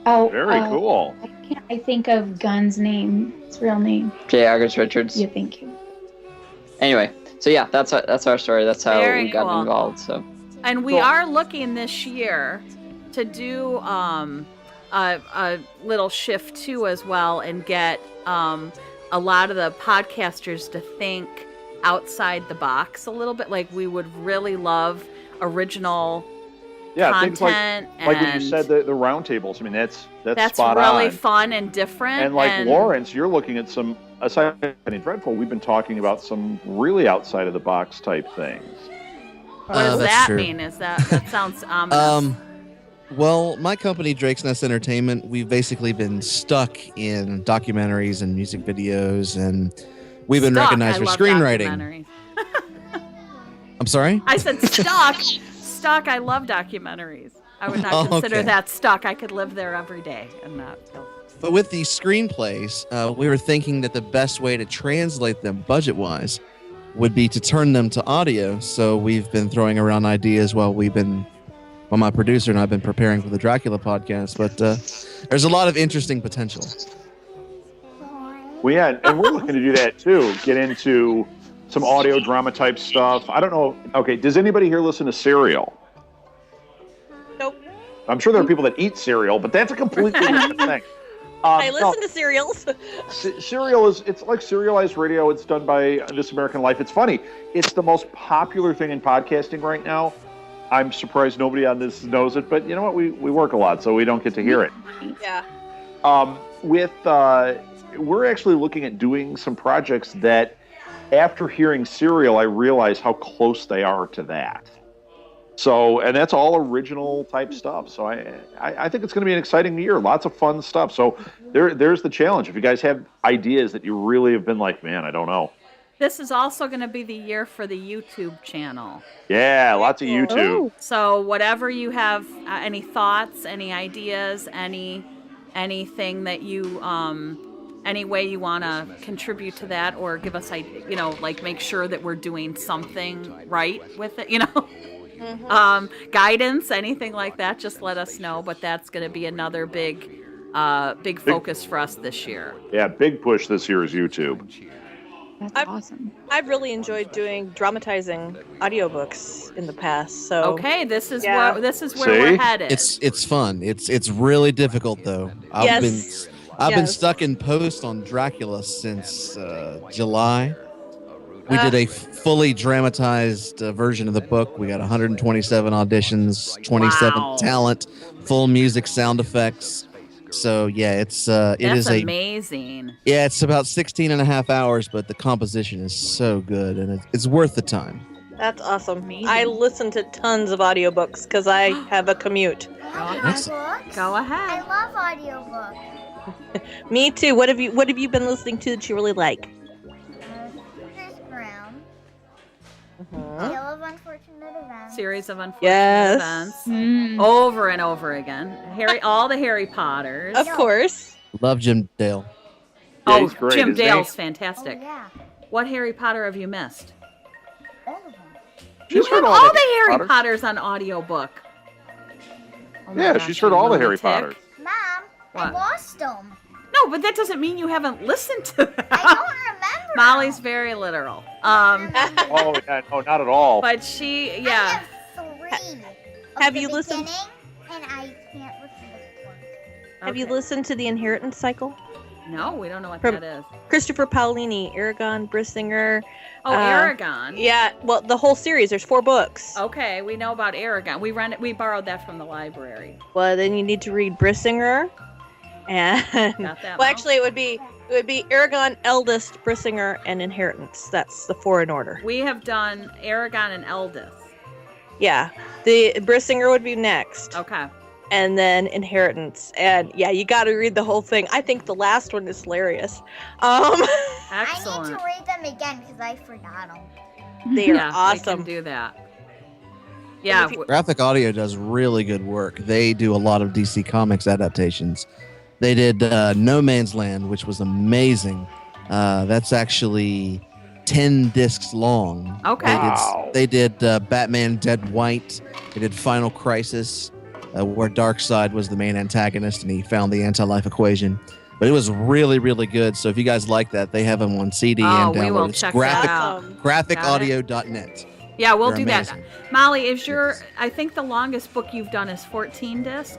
S6: Oh,
S1: Very cool.
S6: Why can't I think of Gunn's name? His real name.
S8: J. August Richards.
S6: Yeah, thank you.
S8: Anyway, so yeah, that's our story. That's how
S2: Very
S8: we got
S2: cool.
S8: involved. So
S2: And we are looking this year to do a little shift too as well and get a lot of the podcasters to think outside the box a little bit. Like we would really love original
S1: Things
S2: content
S1: like when you
S2: and
S1: said the roundtables. I mean, that's spot
S2: really
S1: on.
S2: fun and different.
S1: And like Lawrence, you're looking at some, aside from any Dreadful, we've been talking about some really outside of the box type things.
S2: What does
S4: that's
S2: that
S4: true.
S2: mean? Is that sounds ominous?
S4: Well, my company, Drake's Nest Entertainment, we've basically been stuck in documentaries and music videos, and we've been
S2: Stuck.
S4: recognized
S2: I
S4: for
S2: love
S4: screenwriting.
S2: documentaries.
S4: I'm sorry?
S2: I said stuck. Stuck. I love documentaries. I would not consider
S4: okay.
S2: that stuck. I could live there every day and not feel.
S4: But with these screenplays, we were thinking that the best way to translate them budget-wise would be to turn them to audio. So we've been throwing around ideas while my producer and I have been preparing for the Dracula podcast. But there's a lot of interesting potential.
S1: Well, yeah, and we're looking to do that too. Get into some audio drama type stuff. I don't know. Okay, does anybody here listen to Serial?
S3: Nope.
S1: I'm sure there are people that eat cereal, but that's a completely different thing.
S3: I listen to serials.
S1: Serial it's like serialized radio. It's done by This American Life. It's funny. It's the most popular thing in podcasting right now. I'm surprised nobody on this knows it, but you know what? We work a lot, so we don't get to hear it.
S3: Yeah.
S1: We're actually looking at doing some projects that, after hearing Serial, I realize how close they are to that. So, and that's all original type stuff. So I think it's going to be an exciting year. Lots of fun stuff. So there's the challenge. If you guys have ideas that you really have been like, man, I don't know.
S2: This is also going to be the year for the YouTube channel.
S1: Yeah, lots of YouTube.
S2: So whatever you have, any thoughts, any ideas, anything that you, any way you want to contribute to that or give us, like make sure that we're doing something right with it, guidance, anything like that, just let us know. But that's going to be another big big focus for us this year.
S1: Yeah, big push this year is YouTube.
S6: That's awesome.
S3: I've really enjoyed doing dramatizing audiobooks in the past. So
S2: Okay, this is
S3: Yeah.
S2: where
S1: See?
S2: we're headed.
S4: It's fun. It's really difficult though. I've been stuck in post on Dracula since July. We did a fully dramatized version of the book. We got 127 auditions, 27
S2: Wow.
S4: talent, full music, sound effects. So yeah, it
S2: That's
S4: is
S2: amazing.
S4: it's about 16 and a half hours, but the composition is so good and it's worth the time.
S3: That's awesome.
S2: Amazing.
S3: I listen to tons of audiobooks because I have a commute.
S7: Audiobooks?
S2: Go
S7: I
S2: ahead.
S7: love audiobooks.
S3: Me too. What have you been listening to that you really like?
S7: Chris Brown.
S3: Mhm.
S7: Tale of Unfortunate Events.
S2: Series of unfortunate
S3: Yes.
S2: events.
S6: Mm.
S2: Over and over again. All the Harry Potters.
S3: Of course.
S4: Love Jim Dale.
S1: Yeah, he's great,
S2: Jim
S1: isn't he?
S2: Dale's
S7: Oh,
S2: fantastic.
S7: yeah.
S2: What Harry Potter have you missed?
S7: All of them.
S2: You
S1: She's
S2: have
S1: heard
S2: all the Harry
S1: Potters.
S2: Potters on audiobook. Oh my
S1: Yeah,
S2: gosh,
S1: she's heard
S2: you
S1: all the Harry
S2: lunatic.
S1: Potters.
S7: Mom, I
S2: What?
S7: lost them.
S2: No, but that doesn't mean you haven't listened to them.
S7: I don't remember.
S2: Molly's very literal.
S1: Oh, yeah, no, not at all.
S2: But she,
S7: I
S2: yeah.
S7: have 3.
S3: Have
S7: the
S3: you listened-
S7: beginning, and I can't listen to 4.
S3: Have you
S2: Okay.
S3: listened to The Inheritance Cycle?
S2: No, we don't know what
S3: From-
S2: that is.
S3: Christopher Paolini, Aragon, Brissinger.
S2: Oh, Aragon.
S3: Yeah, well, the whole series. There's 4 books.
S2: Okay, we know about Aragon. We borrowed that from the library.
S3: Well, then you need to read Brissinger, and
S2: Got that?
S3: well,
S2: Mom?
S3: actually, it would be Aragon, Eldest, Brissinger, and Inheritance. That's the 4 in order.
S2: We have done Aragon and Eldest.
S3: Yeah, the Brissinger would be next,
S2: Okay.
S3: and then Inheritance. And yeah, you got to read the whole thing. I think the last one is hilarious.
S7: I need
S2: Excellent.
S7: to read them again because I forgot them.
S3: They are
S2: Yeah,
S3: awesome.
S2: we can do that. Yeah.
S3: if you-
S4: Graphic Audio does really good work. They do a lot of DC Comics adaptations. They did No Man's Land, which was amazing. That's actually 10 discs long.
S2: Okay.
S1: Wow.
S4: They did Batman Dead White. They did Final Crisis, where Darkseid was the main antagonist and he found the anti-life equation. But it was really, really good. So if you guys like that, they have them on CD and
S2: we will
S4: download. It's
S2: check that out.
S3: Awesome.
S4: graphicaudio.net.
S2: Yeah, we'll
S4: They're
S2: do
S4: amazing.
S2: that. Molly, I think the longest book you've done is 14 discs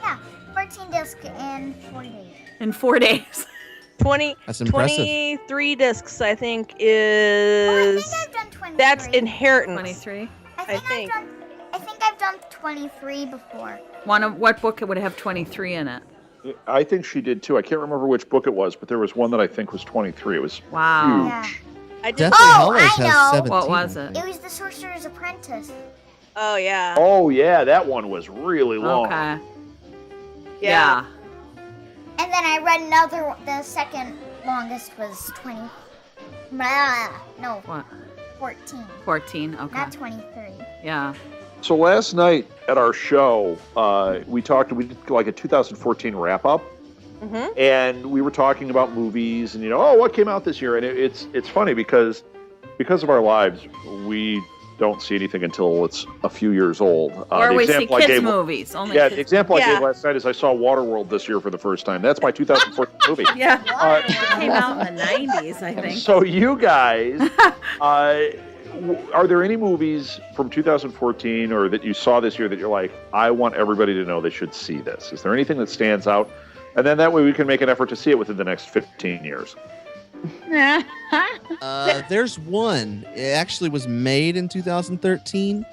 S7: Yeah, 14 discs in 4 days.
S2: in 4 days.
S3: 20,
S4: That's impressive.
S3: 23 discs, I think,
S7: Oh, I
S3: is
S7: think I've done 23.
S3: that's Inheritance.
S2: 23.
S7: I think I've done 23 before.
S2: What book would have 23 in it?
S1: I think she did too. I can't remember which book it was, but there was one that I think was 23. It was
S2: Wow.
S7: Yeah.
S3: I did.
S4: Deathly
S7: Oh,
S4: Hallows
S7: I
S4: has
S7: know.
S4: 17.
S2: What was it?
S7: It was The Sorcerer's Apprentice.
S3: Oh yeah.
S1: Oh yeah, that one was really long.
S2: Okay.
S3: Yeah.
S7: And then I read another one. The second longest was 20. No,
S2: What?
S7: 14.
S2: 14. Okay.
S7: Not 23.
S2: Yeah.
S1: So last night at our show, we did like a 2014 wrap up,
S3: Mm-hmm.
S1: and we were talking about movies and what came out this year, and it's funny because of our lives, we don't see anything until it's a few years old.
S2: Or
S1: the
S2: we see
S1: example I
S2: kids'
S1: gave-
S2: movies. Only
S1: Yeah,
S2: kids.
S1: the example I
S3: Yeah.
S1: gave last night is I saw Waterworld this year for the first time. That's my 2014 movie.
S2: Yeah.
S1: Uh,
S2: It came out in the 90s, I think.
S1: So you guys, are there any movies from 2014 or that you saw this year that you're like, I want everybody to know they should see this? Is there anything that stands out? And then that way we can make an effort to see it within the next 15 years.
S4: There's one. It actually was made in 2013,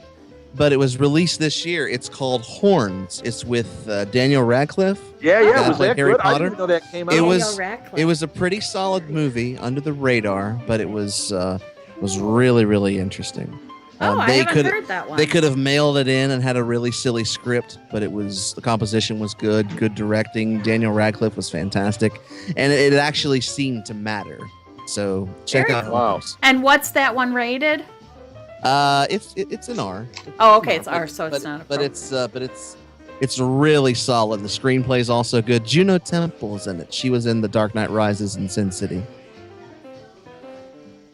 S4: but it was released this year. It's called Horns. It's with Daniel Radcliffe.
S1: Yeah,
S4: Yeah,
S1: was
S4: like
S1: that
S4: Harry
S1: good? I
S4: Potter.
S1: didn't even know that came out.
S4: It was-
S2: Daniel Radcliffe.
S4: It was a pretty solid movie under the radar, but it was really, really interesting.
S2: Oh, I haven't heard that one.
S4: They could have mailed it in and had a really silly script, but the composition was good directing. Daniel Radcliffe was fantastic, and it actually seemed to matter. So check
S2: Very
S4: out.
S1: cool. Wow.
S4: Horns.
S2: And what's that one rated?
S4: It's an R.
S2: Oh, okay, it's R, so it's not a
S4: But
S2: pro.
S4: it's really solid. The screenplay is also good. Juno Temple is in it. She was in The Dark Knight Rises and Sin City.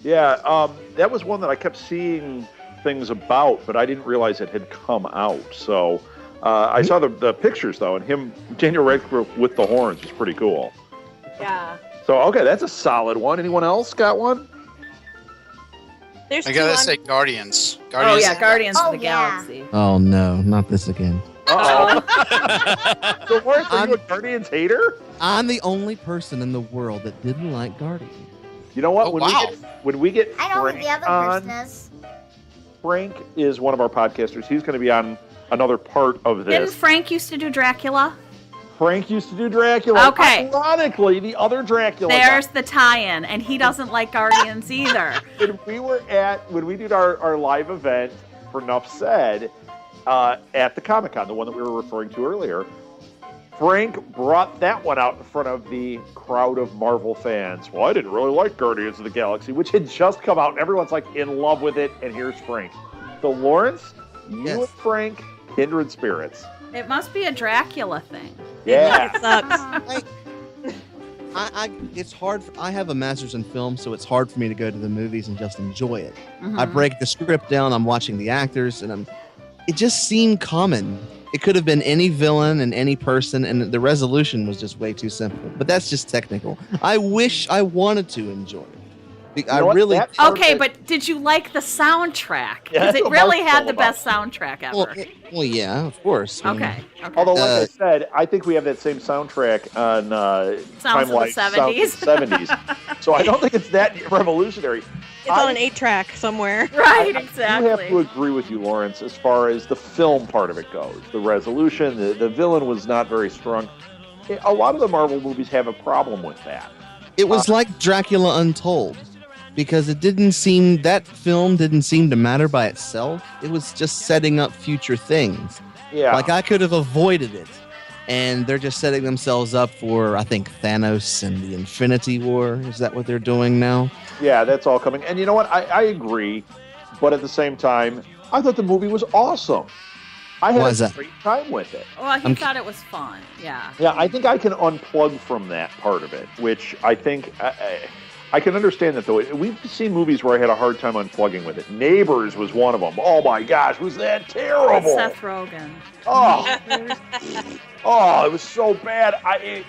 S1: Yeah, that was one that I kept seeing things about, but I didn't realize it had come out. So I saw the pictures though, and Daniel Radcliffe with the horns is pretty cool.
S3: Yeah.
S1: So okay, that's a solid one. Anyone else got one?
S3: There's
S5: I
S3: two
S5: gotta
S3: on-
S5: say Guardians.
S2: Oh yeah, Guardians
S7: Oh,
S2: of the
S7: yeah.
S2: Galaxy.
S4: Oh no, not this again.
S1: Uh-oh. So Lawrence, are you a Guardians hater?
S4: I'm the only person in the world that didn't like Guardians.
S1: You know what?
S5: Oh,
S1: when
S5: wow.
S1: we get
S7: I know who
S1: Frank
S7: the other
S1: on,
S7: person is.
S1: Frank is one of our podcasters. He's going to be on another part of
S2: Didn't
S1: this.
S2: Frank used to do Dracula?
S1: Frank used to do Dracula.
S2: Okay.
S1: Ironically, the other Dracula.
S2: There's the tie-in, and he doesn't like Guardians either.
S1: When we did our live event for Nuff Said at the Comic-Con, the one that we were referring to earlier, Frank brought that one out in front of the crowd of Marvel fans. Well, I didn't really like Guardians of the Galaxy, which had just come out, and everyone's like in love with it, and here's Frank. So Lawrence, you
S4: Yes.
S1: and Frank, kindred spirits.
S2: It must be a Dracula thing.
S1: Yeah.
S3: It sucks.
S4: It's hard. I have a master's in film, so it's hard for me to go to the movies and just enjoy it.
S2: Mhm.
S4: I break the script down. I'm watching the actors, and it just seemed common. It could have been any villain and any person, and the resolution was just way too simple. But that's just technical. I wish I wanted to enjoy it. I
S1: know what?
S4: really.
S1: That part
S2: Okay,
S1: that-
S2: but did you like the soundtrack?
S1: Yeah,
S2: Because
S1: that's
S2: it
S1: what
S2: really
S1: Mark's
S2: had
S1: all
S2: the
S1: about.
S2: best soundtrack ever.
S4: Well, yeah, of course. I mean,
S2: Okay.
S1: Although, like I
S4: Uh,
S1: said, I think we have that same soundtrack on
S2: Sounds of the
S1: Time-Life, Sounds of the 70s. So I don't think it's that revolutionary.
S3: It's on an 8-track somewhere.
S2: Right,
S1: I
S2: exactly.
S1: have to agree with you, Lawrence, as far as the film part of it goes. The resolution, the villain was not very strong. A lot of the Marvel movies have a problem with that.
S4: It was like Dracula Untold, because that film didn't seem to matter by itself. It was just setting up future things.
S1: Yeah.
S4: Like I could have avoided it, and they're just setting themselves up for, I think, Thanos and the Infinity War. Is that what they're doing now?
S1: Yeah, that's all coming. And you know what? I agree. But at the same time, I thought the movie was awesome. I
S4: Why
S1: had
S4: is
S1: a
S4: that?
S1: great time with it.
S2: Well, he
S4: I'm-
S2: thought it was fun. Yeah.
S1: Yeah, I think I can unplug from that part of it, which I think I can understand that, though. We've seen movies where I had a hard time unplugging with it. Neighbors was one of them. Oh my gosh, was that terrible?
S2: Seth Rogen.
S1: Oh, oh, it was so bad.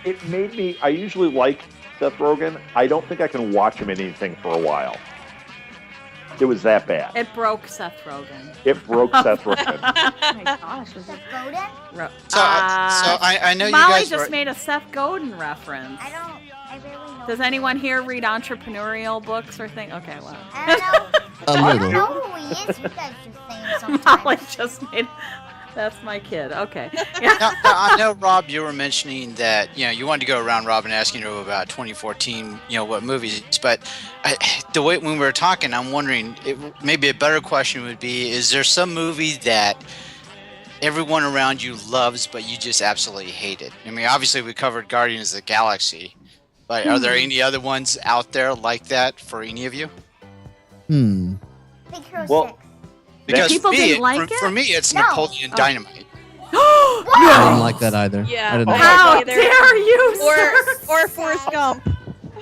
S1: It made me. I usually like Seth Rogen. I don't think I can watch him in anything for a while. It was that bad.
S2: It broke Seth Rogen.
S1: It broke Seth Rogen.
S6: Oh my gosh, was it?
S7: Godin?
S5: So I know you
S2: Molly
S5: guys
S2: just
S5: were-
S2: made a Seth Godin reference.
S7: I barely know.
S2: Does anyone here read entrepreneurial books or things? Okay, well.
S7: I don't know.
S4: A
S7: I don't
S4: little.
S7: know who he is. You guys just say him
S2: Molly
S7: sometimes.
S2: just made. That's my kid. Okay.
S5: Now, I know, Rob, you were mentioning that you wanted to go around Robin asking you about 2014, what movies. But the way when we were talking, I'm wondering, maybe a better question would be: is there some movie that everyone around you loves, but you just absolutely hate it? I mean, obviously we covered Guardians of the Galaxy, but are there any other ones out there like that for any of you?
S7: Big Hero
S1: Well,
S7: 6.
S5: Because
S2: People
S5: me,
S2: didn't like
S5: for
S2: it?
S5: me, it's
S7: No.
S5: Napoleon Dynamite.
S4: I didn't like that either.
S3: Yeah.
S4: I didn't
S3: I
S4: like
S2: How
S3: like either.
S2: dare you,
S3: Or
S2: sir?
S3: Forrest Gump.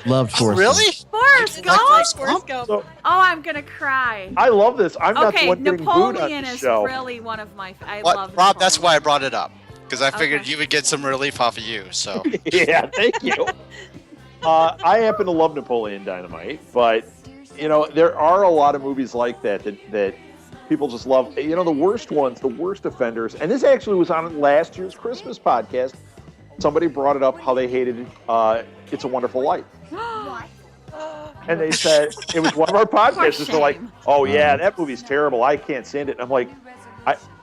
S4: Loved Forrest
S5: Really?
S4: Gump.
S2: Forrest
S5: Like
S2: Gump?
S5: Forrest
S3: Forrest Gump.
S1: So,
S2: Oh, I'm gonna cry.
S1: I love this. I'm not the
S2: Okay,
S1: one getting booed on
S2: Napoleon
S1: the
S2: is
S1: show.
S2: really one of my. I
S5: What,
S2: love
S5: Rob, that's why I
S2: Napoleon.
S5: brought it up. Because I figured
S2: Okay.
S5: you would get some relief off of you. So
S1: Yeah, thank you. I happen to love Napoleon Dynamite, but there are a lot of movies like that people just love. The worst ones, the worst offenders, and this actually was on last year's Christmas podcast. Somebody brought it up how they hated It's a Wonderful Life.
S7: What?
S1: And they said, it was one of our podcasters. They're like,
S2: shame.
S1: oh yeah, that movie's terrible. I can't stand it. And I'm like,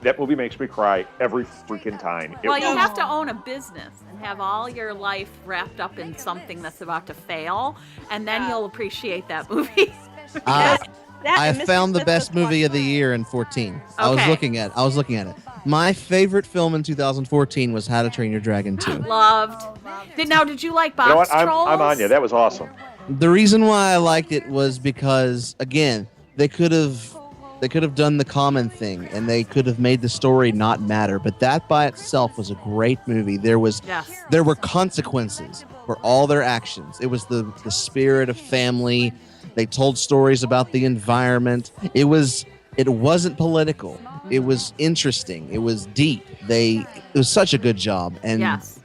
S1: that movie makes me cry every freaking time.
S2: Well, you have to own a business and have all your life wrapped up in something that's about to fail, and then you'll appreciate that movie.
S4: I found the best movie of the year in 14. I was
S2: Okay.
S4: looking at it. My favorite film in 2014 was How to Train Your Dragon 2.
S2: Loved. Did you like Box
S1: You know what?
S2: Trolls?
S1: I'm on you. That was awesome.
S4: The reason why I liked it was because, again, they could have done the common thing, and they could have made the story not matter. But that by itself was a great movie. There were consequences for all their actions. It was the spirit of family. They told stories about the environment. It wasn't political. It was interesting. It was deep. It was such a good job, and
S2: Yes.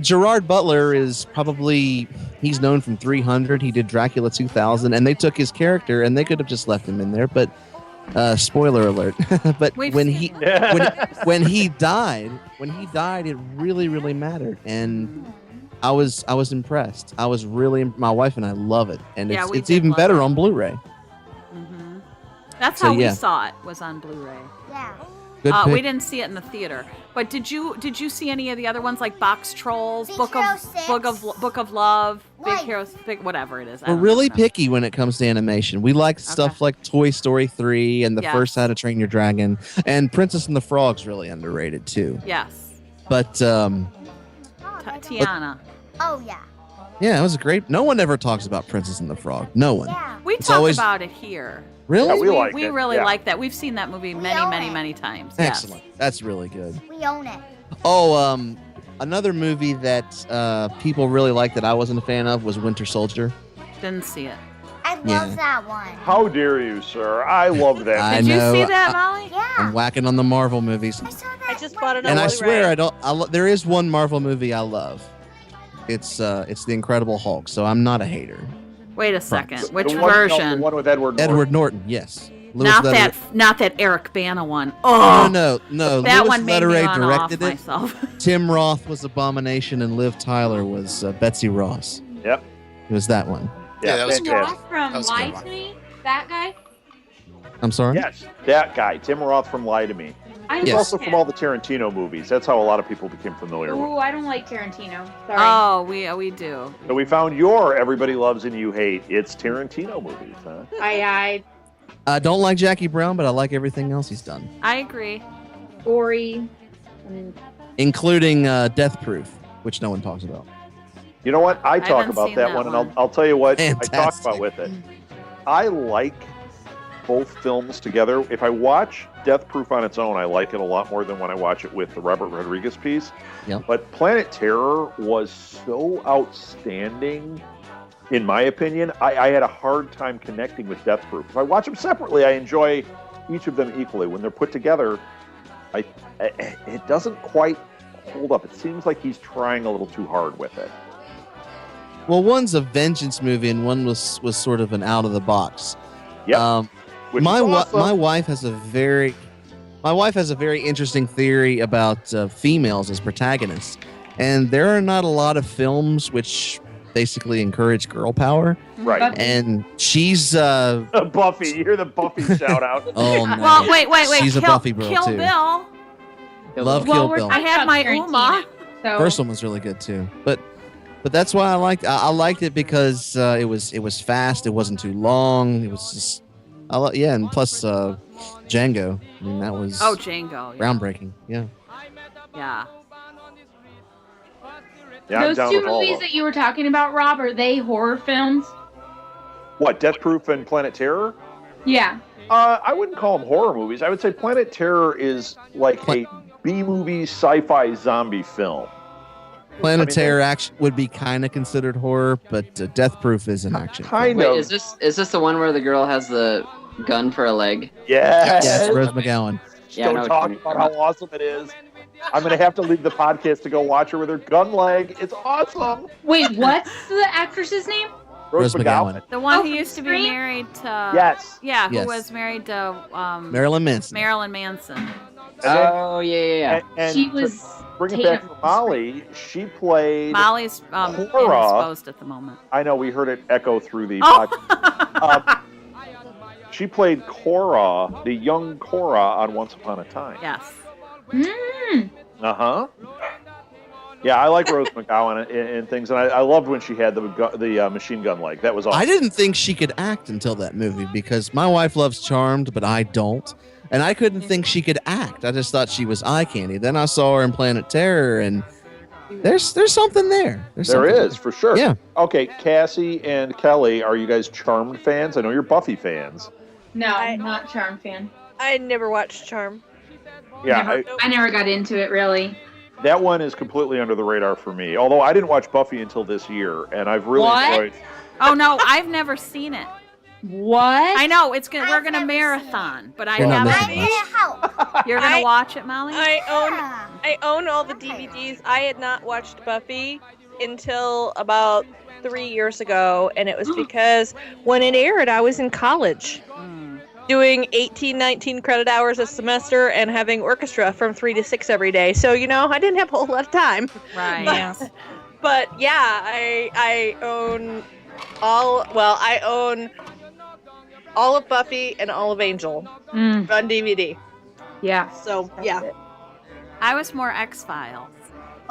S4: Gerard Butler is probably, he's known from 300. He did Dracula 2000, and they took his character, and they could have just left him in there, but spoiler alert. But when he died, it really, really mattered, and I was impressed. I was really, my wife and I love it, and it's even better on Blu-ray.
S2: Mm-hmm. That's how we saw it, was on Blu-ray.
S7: Yeah.
S2: We didn't see it in the theater. But did you see any of the other ones like Box Trolls,
S7: Big
S2: Book
S7: Hero
S2: of
S7: 6?
S2: Book of Love,
S7: What?
S2: Big Hero, whatever it is?
S4: We're really picky when it comes to animation. We like stuff like Toy Story 3 and the first How to Train Your Dragon, and Princess and the Frog's really underrated too.
S2: Yes.
S4: But
S2: Tiana.
S7: Oh yeah.
S4: Yeah, it was great. No one ever talks about Princess and the Frog. No one.
S7: Yeah.
S2: We talk about it here.
S4: Really?
S1: Yeah,
S2: we really like that. We've seen that movie many times.
S4: Excellent.
S2: Yes.
S4: That's really good.
S7: We own it.
S4: Oh, another movie that people really liked that I wasn't a fan of was Winter Soldier.
S2: Didn't see it.
S7: I love that one.
S1: How dare you, sir? I love that.
S2: Did you see that, Molly?
S7: Yeah.
S4: I'm whacking on the Marvel movies.
S7: I saw that.
S3: I just bought it on
S4: And I
S3: Blu-ray.
S4: swear there is one Marvel movie I love. It's The Incredible Hulk, so I'm not a hater.
S2: Wait a second. Which
S1: The one- no,
S2: version?
S1: the one with Edward Norton.
S4: Edward Norton, yes.
S2: Not that Eric Bana one. Oh
S4: No.
S2: That
S4: Louis
S2: one made me
S4: Leterrier
S2: run off
S4: directed it.
S2: myself.
S4: Tim Roth was Abomination, and Liv Tyler was Betsy Ross.
S1: Yep.
S4: It was that one.
S5: Yeah, that was
S1: fantastic.
S5: good.
S6: Roth from
S5: That was a good
S6: Lie
S5: one.
S6: to Me? That guy?
S4: I'm sorry?
S1: Yes, that guy, Tim Roth from Lie to Me.
S6: I
S1: He's
S4: Yes.
S1: also from all the Tarantino movies. That's how a lot of people became familiar with.
S6: Ooh, I don't like Tarantino. Sorry.
S2: Oh, we do.
S1: So we found your Everybody Loves and You Hate. It's Tarantino movies, huh?
S6: I
S4: I don't like Jackie Brown, but I like everything else he's done,
S2: I agree.
S6: Ori.
S4: including Death Proof, which no one talks about.
S1: You know what? I talk
S2: haven't
S1: about
S2: seen
S1: that
S2: that
S1: one, and
S2: one.
S1: I'll tell you what I talk
S4: Fantastic.
S1: about with it. I like both films together. If I watch Death Proof on its own, I like it a lot more than when I watch it with the Robert Rodriguez piece.
S4: Yep.
S1: But Planet Terror was so outstanding, in my opinion. I had a hard time connecting with Death Proof. If I watch them separately, I enjoy each of them equally. When they're put together, it doesn't quite hold up. It seems like he's trying a little too hard with it.
S4: Well, one's a vengeance movie, and one was sort of an out of the box.
S1: Yep. Which
S4: My
S1: is awesome.
S4: my wife has a very interesting theory about females as protagonists, and there are not a lot of films which basically encourage girl power.
S1: Right.
S4: And she's
S1: Buffy. You hear the Buffy shout out.
S4: oh no.
S2: Well, wait.
S4: She's a Buffy girl
S2: Kill
S4: too.
S2: Bill.
S4: Love
S6: Well,
S4: Kill
S6: we're
S4: Bill.
S2: I had my
S6: Tarantino,
S2: Uma.
S6: So
S4: First one was really good too, but that's why I liked it because it was fast. It wasn't too long. It was just and plus Django. I mean that was
S2: Django. Yeah.
S4: groundbreaking. Yeah.
S2: Yeah.
S1: Yeah, I'm
S6: those
S1: down
S6: two
S1: with all of
S6: movies
S1: them.
S6: that you were talking about, Rob, are they horror films?
S1: What, Death Proof and Planet Terror?
S6: Yeah.
S1: I wouldn't call them horror movies. I would say Planet Terror is like a B-movie sci-fi zombie film.
S4: Planet Terror action would be kind of considered horror, but Death Proof is an action.
S1: Kind
S8: Wait,
S1: of.
S8: is this the one where the girl has the gun for a leg?
S1: Yes.
S4: Yes, Rose McGowan.
S8: Yeah, I know
S1: Don't
S8: what
S1: talk
S8: you mean.
S1: about how awesome it is. I'm going to have to leave the podcast to go watch her with her gun leg. It's awesome.
S6: Wait, what's the actress's name?
S4: Rose McGowan.
S2: The one
S6: Oh,
S2: who used to be
S6: Scream?
S2: married to.
S1: Yes.
S2: Yeah, who
S4: Yes.
S2: was married to
S4: Marilyn Manson.
S2: Marilyn Manson.
S1: And then-
S8: Oh yeah.
S1: and
S6: She
S1: to
S6: was
S1: bring it
S6: Tatum.
S1: back to Molly, she played...
S2: Molly's
S1: Cora.
S2: indisposed at the moment.
S1: I know, we heard it echo through the
S2: Oh.
S1: podcast. She played Cora, the young Cora on Once Upon a Time.
S2: Yes.
S6: Mm.
S1: Uh-huh. Yeah, I like Rose McGowan and things, and I loved when she had the machine gun leg. That was awesome.
S4: I didn't think she could act until that movie because my wife loves Charmed, but I don't. And I couldn't think she could act. I just thought she was eye candy. Then I saw her in Planet Terror, and there's something there.
S1: There
S4: something
S1: is, for sure.
S4: Yeah.
S1: Okay, Cassie and Kelly, are you guys Charmed fans? I know you're Buffy fans.
S6: No, I'm not Charm fan.
S3: I never watched Charm.
S1: Yeah,
S6: I never got into it really.
S1: that one is completely under the radar for me. Although I didn't watch Buffy until this year, and I've really
S6: What?
S1: enjoyed...
S2: Oh no, I've never seen it.
S6: What?
S2: I know it's gonna. We're
S7: I've
S2: gonna
S7: never
S2: marathon, but I
S4: We're not
S2: haven't.
S7: I'm
S4: missing
S7: gonna help.
S2: You're gonna
S3: I-
S2: watch it, Molly?
S3: I own all the DVDs. I had not watched Buffy until about 3 years ago, and it was because when it aired, I was in college doing 18, 19 credit hours a semester and having orchestra from 3 to 6 every day. So, I didn't have a whole lot of time.
S2: Right.
S3: But yeah, I own I own all of Buffy and all of Angel
S6: Mm,
S3: on DVD.
S6: yeah.
S3: So, yeah.
S2: I was more X-Files.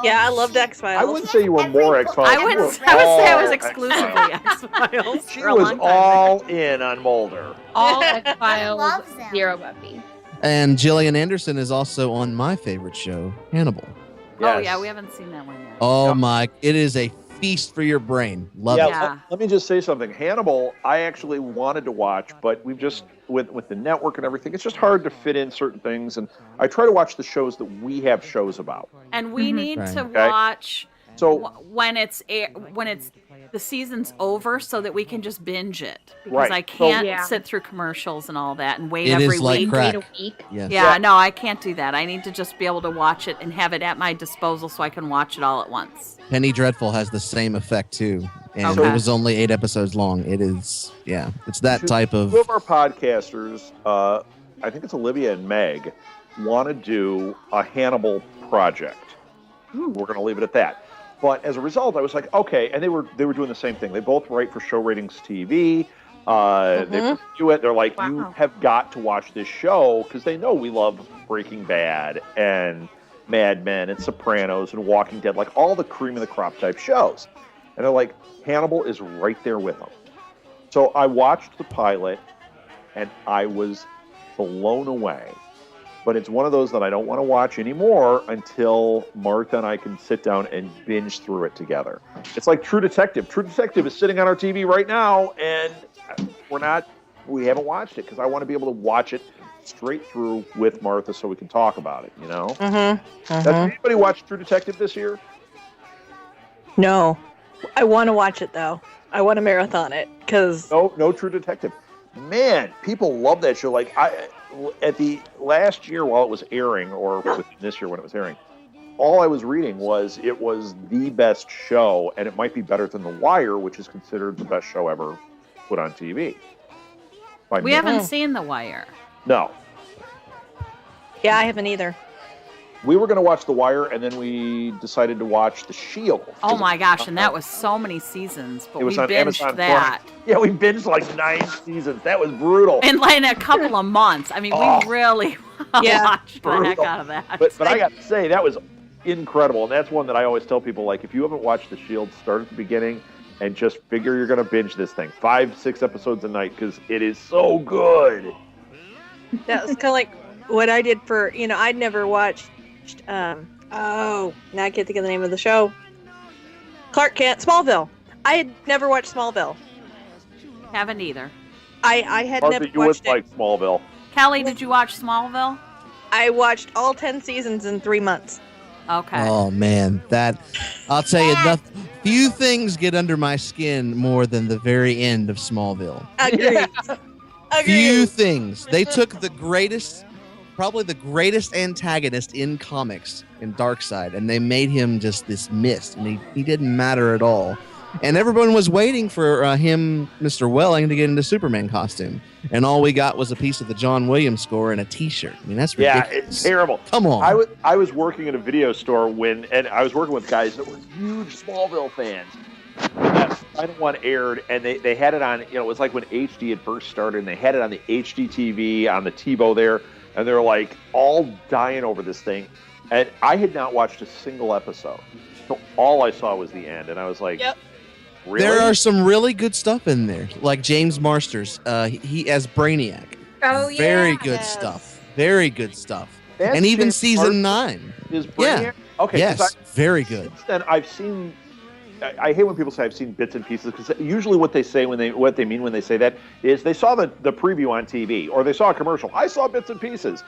S3: Yeah, I loved X-Files.
S1: I wouldn't say you were more X-Files.
S2: I
S1: You
S2: would
S1: were
S2: say I was
S1: all
S2: exclusively X-Files.
S1: She
S2: for a
S1: was
S2: long time.
S1: all in on Mulder.
S6: All
S7: I
S6: X-Files,
S7: love them.
S6: zero Buffy.
S4: And Gillian Anderson is also on my favorite show, Hannibal.
S2: Oh
S1: Yes.
S2: yeah, we haven't seen that one yet.
S4: Oh
S1: Yep.
S4: my! It is a feast for your brain. Love
S1: Yeah,
S4: it.
S2: Yeah.
S1: let me just say something. Hannibal, I actually wanted to watch, but we've just with the network and everything, it's just hard to fit in certain things. And I try to watch the shows that we have shows about.
S2: And we need
S4: Right.
S2: to
S1: Okay.
S2: watch
S1: So
S2: when it's the season's over, so that we can just binge it. Because
S1: Right.
S2: I can't
S6: Yeah.
S2: sit through commercials and all that and wait
S4: It
S2: every
S4: is like
S2: week.
S4: crack.
S6: Wait a week.
S4: Yes.
S2: Yeah, no, I can't do that. I need to just be able to watch it and have it at my disposal so I can watch it all at once.
S4: Penny Dreadful has the same effect too, and
S2: Okay.
S4: it was only 8 episodes long. It is, yeah, it's that
S1: Two-
S4: type of.
S1: Two of our podcasters, I think it's Olivia and Meg, want to do a Hannibal project. We're going to leave it at that. But as a result, I was like, okay, and they were doing the same thing. They both write for Show Ratings TV. They review it. They're like, you
S2: Wow.
S1: have got to watch this show because they know we love Breaking Bad and Mad Men and Sopranos and Walking Dead, like all the cream of the crop type shows. And they're like, Hannibal is right there with them. So I watched the pilot, and I was blown away. But it's one of those that I don't want to watch anymore until Martha and I can sit down and binge through it together. It's like True Detective. True Detective is sitting on our TV right now, and we haven't watched it because I want to be able to watch it straight through with Martha so we can talk about it, you know? Does anybody watch True Detective this year?
S3: No. I want to watch it, though. I want to marathon it, because...
S1: No True Detective. Man, people love that show. Like, at the last year while it was airing, or this year when it was airing, all I was reading was it was the best show, and it might be better than The Wire, which is considered the best show ever put on TV.
S2: We haven't seen The Wire.
S1: No.
S3: Yeah, I haven't either.
S1: We were going to watch The Wire, and then we decided to watch The Shield.
S2: Oh my gosh, and that was so many seasons, but
S1: It was
S2: we
S1: on
S2: binged
S1: Amazon
S2: that
S1: Prime. Yeah, we binged like 9 seasons. That was brutal.
S2: in a couple of months. I mean,
S1: Oh.
S2: we really
S3: Yeah.
S2: watched the heck
S1: Brutal.
S2: out of that.
S1: But I got to say, that was incredible. And that's one that I always tell people, like, if you haven't watched The Shield, start at the beginning and just figure you're going to binge this thing. 5-6 episodes a night, because it is so good.
S3: That was kind of like what I did for, I'd never watched, now I can't think of the name of the show. Clark Kent, Smallville. I had never watched Smallville.
S2: Haven't either.
S3: I had
S1: Martha,
S3: never
S1: you would
S3: watched it.
S1: like Smallville.
S2: Kelly, did you watch Smallville?
S3: I watched all 10 seasons in 3 months.
S2: Okay.
S4: Oh man, I'll tell you, few things get under my skin more than the very end of Smallville.
S3: Agreed.
S4: Few things. They took probably the greatest antagonist in comics in Darkseid, and they made him just this mist, and he didn't matter at all. And everyone was waiting for him, Mr. Welling, to get into Superman costume, and all we got was a piece of the John Williams score and a T-shirt. I mean, that's ridiculous.
S1: Yeah, it's terrible.
S4: Come on.
S1: I was working at a video store and I was working with guys that were huge Smallville fans. And that final one aired, and they had it on, it was like when HD had first started, and they had it on the HD TV, on the TiVo there, and they're like all dying over this thing. And I had not watched a single episode. So all I saw was the end, and I was like,
S3: Yep.
S1: Really?
S4: There are some really good stuff in there, like James Marsters. He as Brainiac.
S6: Oh, yeah.
S4: Very good
S3: Yes.
S4: stuff. Very good stuff.
S1: That's
S4: And even
S1: James
S4: Mean
S1: Marsters
S4: 9.
S1: Is
S4: Yeah.
S1: Brainiac? Okay. 'cause
S4: Yes, very good.
S1: Since then, I've seen. I hate when people say I've seen bits and pieces, because usually what they say what they mean when they say that is they saw the preview on TV or they saw a commercial. I saw bits and pieces,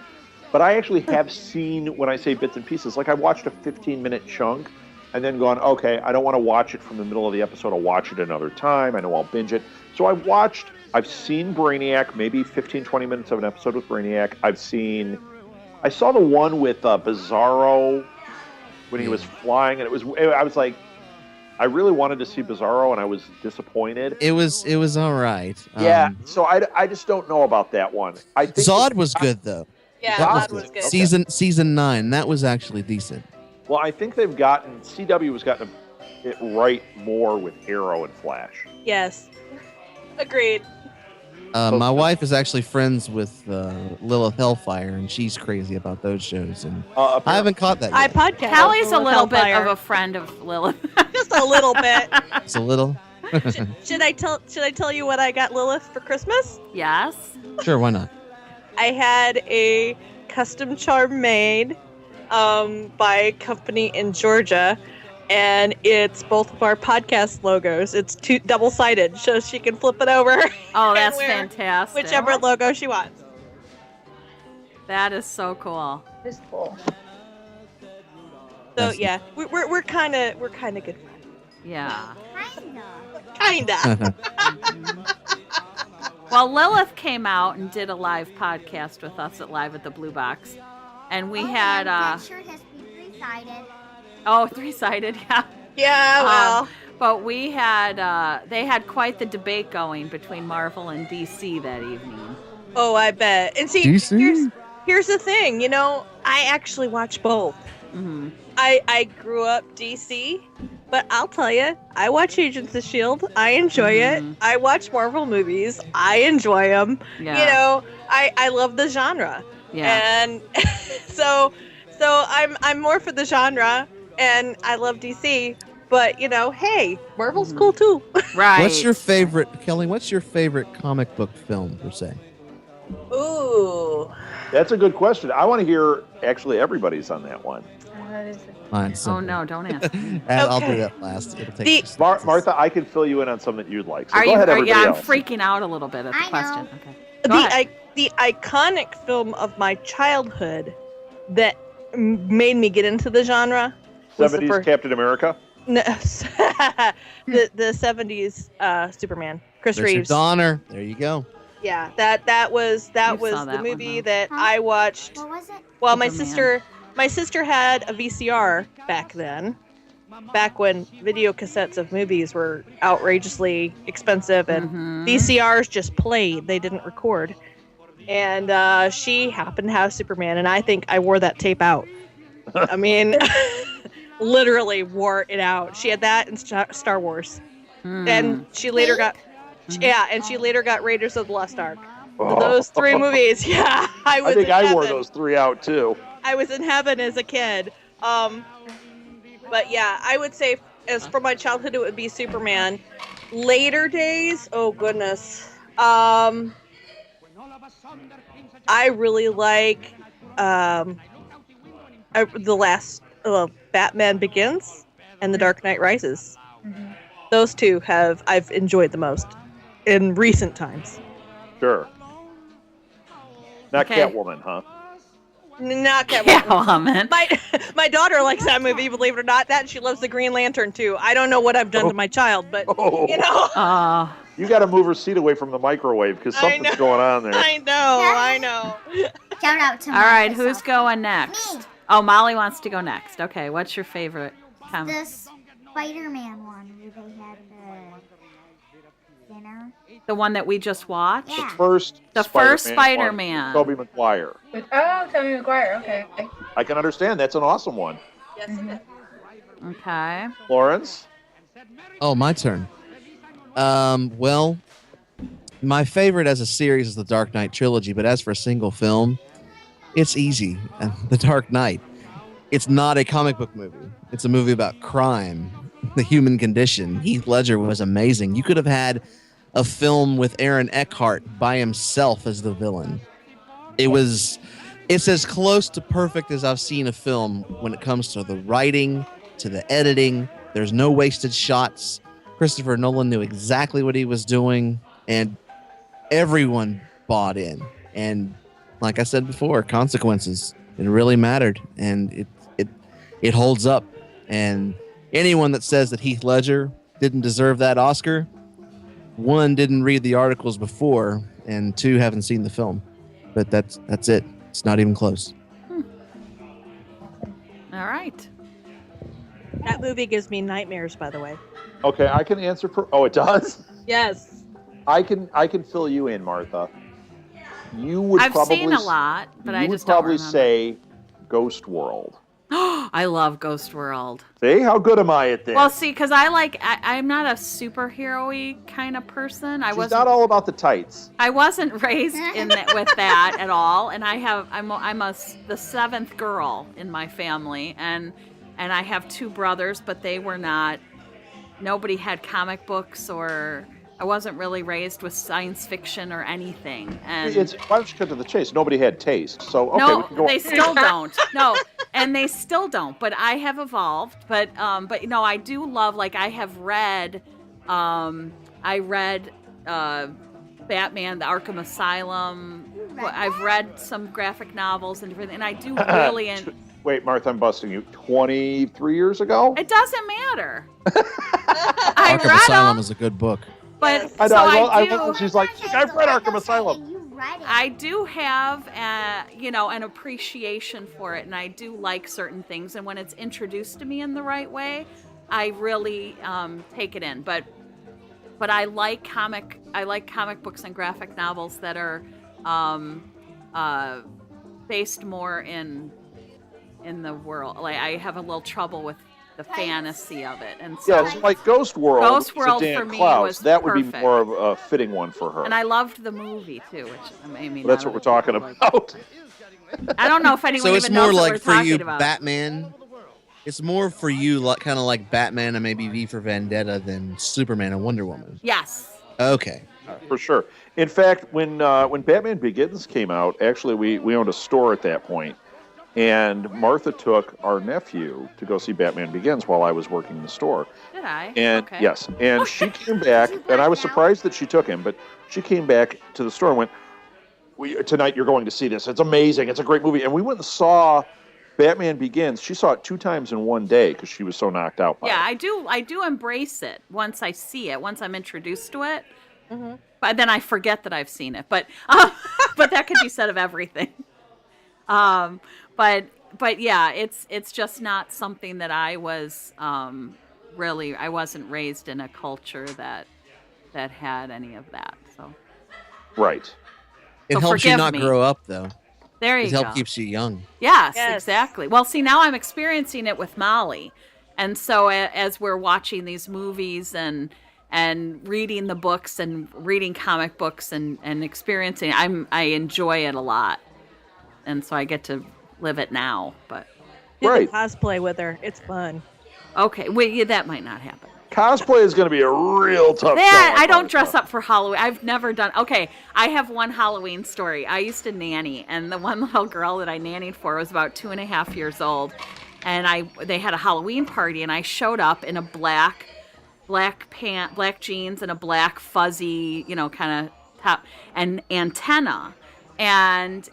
S1: but I actually have seen, when I say bits and pieces, like I watched a 15-minute chunk and then gone, okay, I don't want to watch it from the middle of the episode. I'll watch it another time. I know I'll binge it. So I watched I've seen Brainiac, maybe 15, 20 minutes of an episode with Brainiac. I saw the one with Bizarro when he was flying, and I was like, I really wanted to see Bizarro, and I was disappointed.
S4: It was all right.
S1: Yeah, so I just don't know about that one. I think
S4: Zod was good though.
S3: Yeah,
S4: That
S3: Zod was good.
S4: Season 9, that was actually decent.
S1: Well, I think CW has gotten it right more with Arrow and Flash.
S3: Yes. Agreed.
S4: My wife is actually friends with Lilith Hellfire, and she's crazy about those shows. And I haven't caught that yet.
S3: I podcast.
S2: Callie's a
S3: with
S2: little bit
S3: Hellfire.
S2: of a friend of Lilith.
S3: Just a little bit.
S4: It's a little.
S3: Should I tell you what I got Lilith for Christmas?
S2: Yes.
S4: Sure, why not?
S3: I had a custom charm made by a company in Georgia, and it's both of our podcast logos. It's double-sided, so she can flip it over.
S2: Oh, that's
S3: wear
S2: fantastic.
S3: whichever logo she wants.
S2: That is so cool.
S6: Just cool.
S3: So yeah, we're kind of good friends.
S2: Yeah.
S3: Kinda.
S2: Well, Lilith came out and did a live podcast with us at Live at the Blue Box. And we had
S7: that shirt has to be three-sided.
S2: oh, three-sided, yeah.
S3: Yeah, well.
S2: But we had they had quite the debate going between Marvel and DC that evening.
S3: Oh, I bet. And see,
S4: DC?
S3: here's the thing. You know, I actually watch both.
S2: Mm-hmm.
S3: I grew up DC, but I'll tell you, I watch Agents of S.H.I.E.L.D. I enjoy it. I watch Marvel movies. I enjoy them.
S2: Yeah.
S3: You know, I love the genre.
S2: Yeah.
S3: And so I'm more for the genre, and I love DC. But, you know, hey, Marvel's cool too.
S2: Right.
S4: What's your favorite, Kelly? What's your favorite comic book film per se?
S3: Ooh.
S1: That's a good question. I want to hear actually everybody's on that one.
S4: Mine's
S2: Oh
S4: simple.
S2: no, don't answer.
S4: I'll do that last. It'll take just-
S1: Martha, I can fill you in on some that you'd like. So
S2: Are
S1: go
S2: you?
S1: ahead, everybody
S2: I'm
S1: else.
S2: freaking out a little bit at the
S7: I
S2: question.
S7: know.
S2: Okay. Go ahead.
S3: The iconic film of my childhood that made me get into the genre was the
S1: 70s
S3: first,
S1: Captain America.
S3: no, the 70s Superman, Chris
S4: There's your
S3: Reeves.
S4: Donner. There you go.
S3: Yeah, that was
S2: You saw
S3: the
S2: that
S3: movie
S2: one, huh?
S3: that
S7: Huh?
S3: I watched.
S7: What was it?
S3: Well, my
S2: Superman.
S3: sister had a VCR back then, back when video cassettes of movies were outrageously expensive, and
S2: Mhm.
S3: VCRs just played; they didn't record. And she happened to have Superman, and I think I wore that tape out. I mean, literally wore it out. She had that and Star Wars,
S2: Hmm.
S3: and she later got, and she later got Raiders of the Lost Ark. Those three movies, yeah. I was
S1: I think
S3: in
S1: I wore
S3: heaven.
S1: those three out too.
S3: I was in heaven as a kid. But yeah, I would say as for my childhood, it would be Superman. Later days, oh goodness. I really like the last Batman Begins and The Dark Knight Rises. Those two I've enjoyed the most in recent times.
S1: Sure. Not
S2: Okay.
S1: Catwoman, huh?
S3: Not Catwoman.
S2: Catwoman.
S3: My daughter likes that movie, believe it or not. That and she loves the Green Lantern too. I don't know what I've done to my child, but
S1: Oh,
S3: you know,
S2: Oh,
S1: you got to move her seat away from the microwave because
S3: I
S1: something's
S3: know.
S1: going on there.
S3: I know.
S7: Shout out to
S2: all right.
S7: Martha
S2: Who's
S7: Southgate.
S2: going next?
S7: Me.
S2: Oh, Molly wants to go next. Okay. What's your favorite comic?
S7: The Spider-Man one where they had the dinner.
S2: The one that we just watched?
S7: Yeah.
S1: First,
S2: The first
S1: one,
S2: Spider-Man.
S1: Tobey Maguire.
S6: Oh, Tobey Maguire. Okay.
S1: I can understand. That's an awesome one.
S3: Yes.
S2: Okay.
S1: Lawrence.
S4: Oh, my turn. Well, my favorite as a series is the Dark Knight trilogy, but as for a single film, it's easy. The Dark Knight. It's not a comic book movie. It's a movie about crime, the human condition. Heath Ledger was amazing. You could have had a film with Aaron Eckhart by himself as the villain. It's as close to perfect as I've seen a film when it comes to the writing, to the editing. There's no wasted shots. Christopher Nolan knew exactly what he was doing, and everyone bought in. And like I said before, consequences. It really mattered, and it holds up. And anyone that says that Heath Ledger didn't deserve that Oscar, one, didn't read the articles before, and two, haven't seen the film. But that's it. It's not even close.
S2: All right.
S3: That movie gives me nightmares, by the way.
S1: Okay, I can answer for. Oh, it does.
S3: Yes.
S1: I can fill you in, Martha. You would
S2: I've
S1: probably
S2: seen a lot, but I
S1: you would
S2: just don't
S1: probably
S2: remember.
S1: say Ghost World.
S2: I love Ghost World.
S1: See, how good am I at this?
S2: Well, see, because I'm not a superhero-y kind of person.
S1: She's not all about the tights.
S2: I wasn't raised with that at all, and I'm the seventh girl in my family, and I have two brothers, but they were not. Nobody had comic books, or I wasn't really raised with science fiction or anything. And
S1: Why don't you cut to the chase? Nobody had taste, so okay.
S2: no,
S1: we can go
S2: they still don't. No, and they still don't. But I have evolved. But I do love. Like I have read. I read Batman: The Arkham Asylum. I've read some graphic novels and different. And I do really.
S1: Wait, Martha, I'm busting you. 23 years ago?
S2: It doesn't matter.
S4: Arkham Asylum is a good book.
S2: But
S1: I know.
S2: so
S1: I love when she's like, I've read Arkham Asylum.
S7: You read it.
S2: I do have, an appreciation for it, and I do like certain things. And when it's introduced to me in the right way, I really take it in. But I like comic books and graphic novels that are based more in the world. Like I have a little trouble with the fantasy of it, and so
S1: Yeah, it's like Ghost World.
S2: Ghost World
S1: Dan
S2: for me
S1: Klaus,
S2: was
S1: that would
S2: perfect.
S1: be more of a fitting one for her.
S2: And I loved the movie too, which I mean,
S1: That's what we're talking about.
S2: I don't know if anyone
S4: So it's
S2: even
S4: more
S2: knows what
S4: like
S2: we're
S4: for
S2: talking
S4: you,
S2: about.
S4: Batman. It's more for you, like kind of like Batman and maybe V for Vendetta than Superman and Wonder Woman.
S2: Yes.
S4: Okay.
S1: For sure. In fact, when Batman Begins came out, actually we owned a store at that point, and Martha took our nephew to go see Batman Begins while I was working the store.
S2: Did I?
S1: And
S2: okay.
S1: yes, and she came back, and I was surprised that she took him, but she came back to the store and went, tonight you're going to see this. It's amazing. It's a great movie. And we went and saw Batman Begins. She saw it 2 times in one day because she was so knocked out by it.
S2: I do embrace it once I see it, once I'm introduced to it.
S3: Mm-hmm.
S2: But then I forget that I've seen it. But but that could be said of everything. But yeah, it's just not something that I was really. I wasn't raised in a culture that had any of that. So
S1: Right.
S4: It
S2: So
S4: helps you
S2: forgive
S4: not
S2: me.
S4: grow up, though.
S2: there you
S4: It
S2: go.
S4: keeps you young.
S2: Yes,
S3: Yes.
S2: exactly. Well, see, now I'm experiencing it with Molly, and so as we're watching these movies and reading the books and reading comic books and experiencing, I enjoy it a lot, and so I get to live it now. But
S3: Do
S1: Right.
S3: the cosplay with her. It's fun.
S2: okay, that might not happen.
S1: Cosplay is going to be a real tough
S2: That
S1: sell,
S2: I don't
S1: Martha.
S2: dress up for Halloween. I've never done. Okay, I have one Halloween story. I used to nanny, and the one little girl that I nannied for was about 2.5 years old, and they had a Halloween party, and I showed up in a black jeans and a black fuzzy, kind of top and antennae, and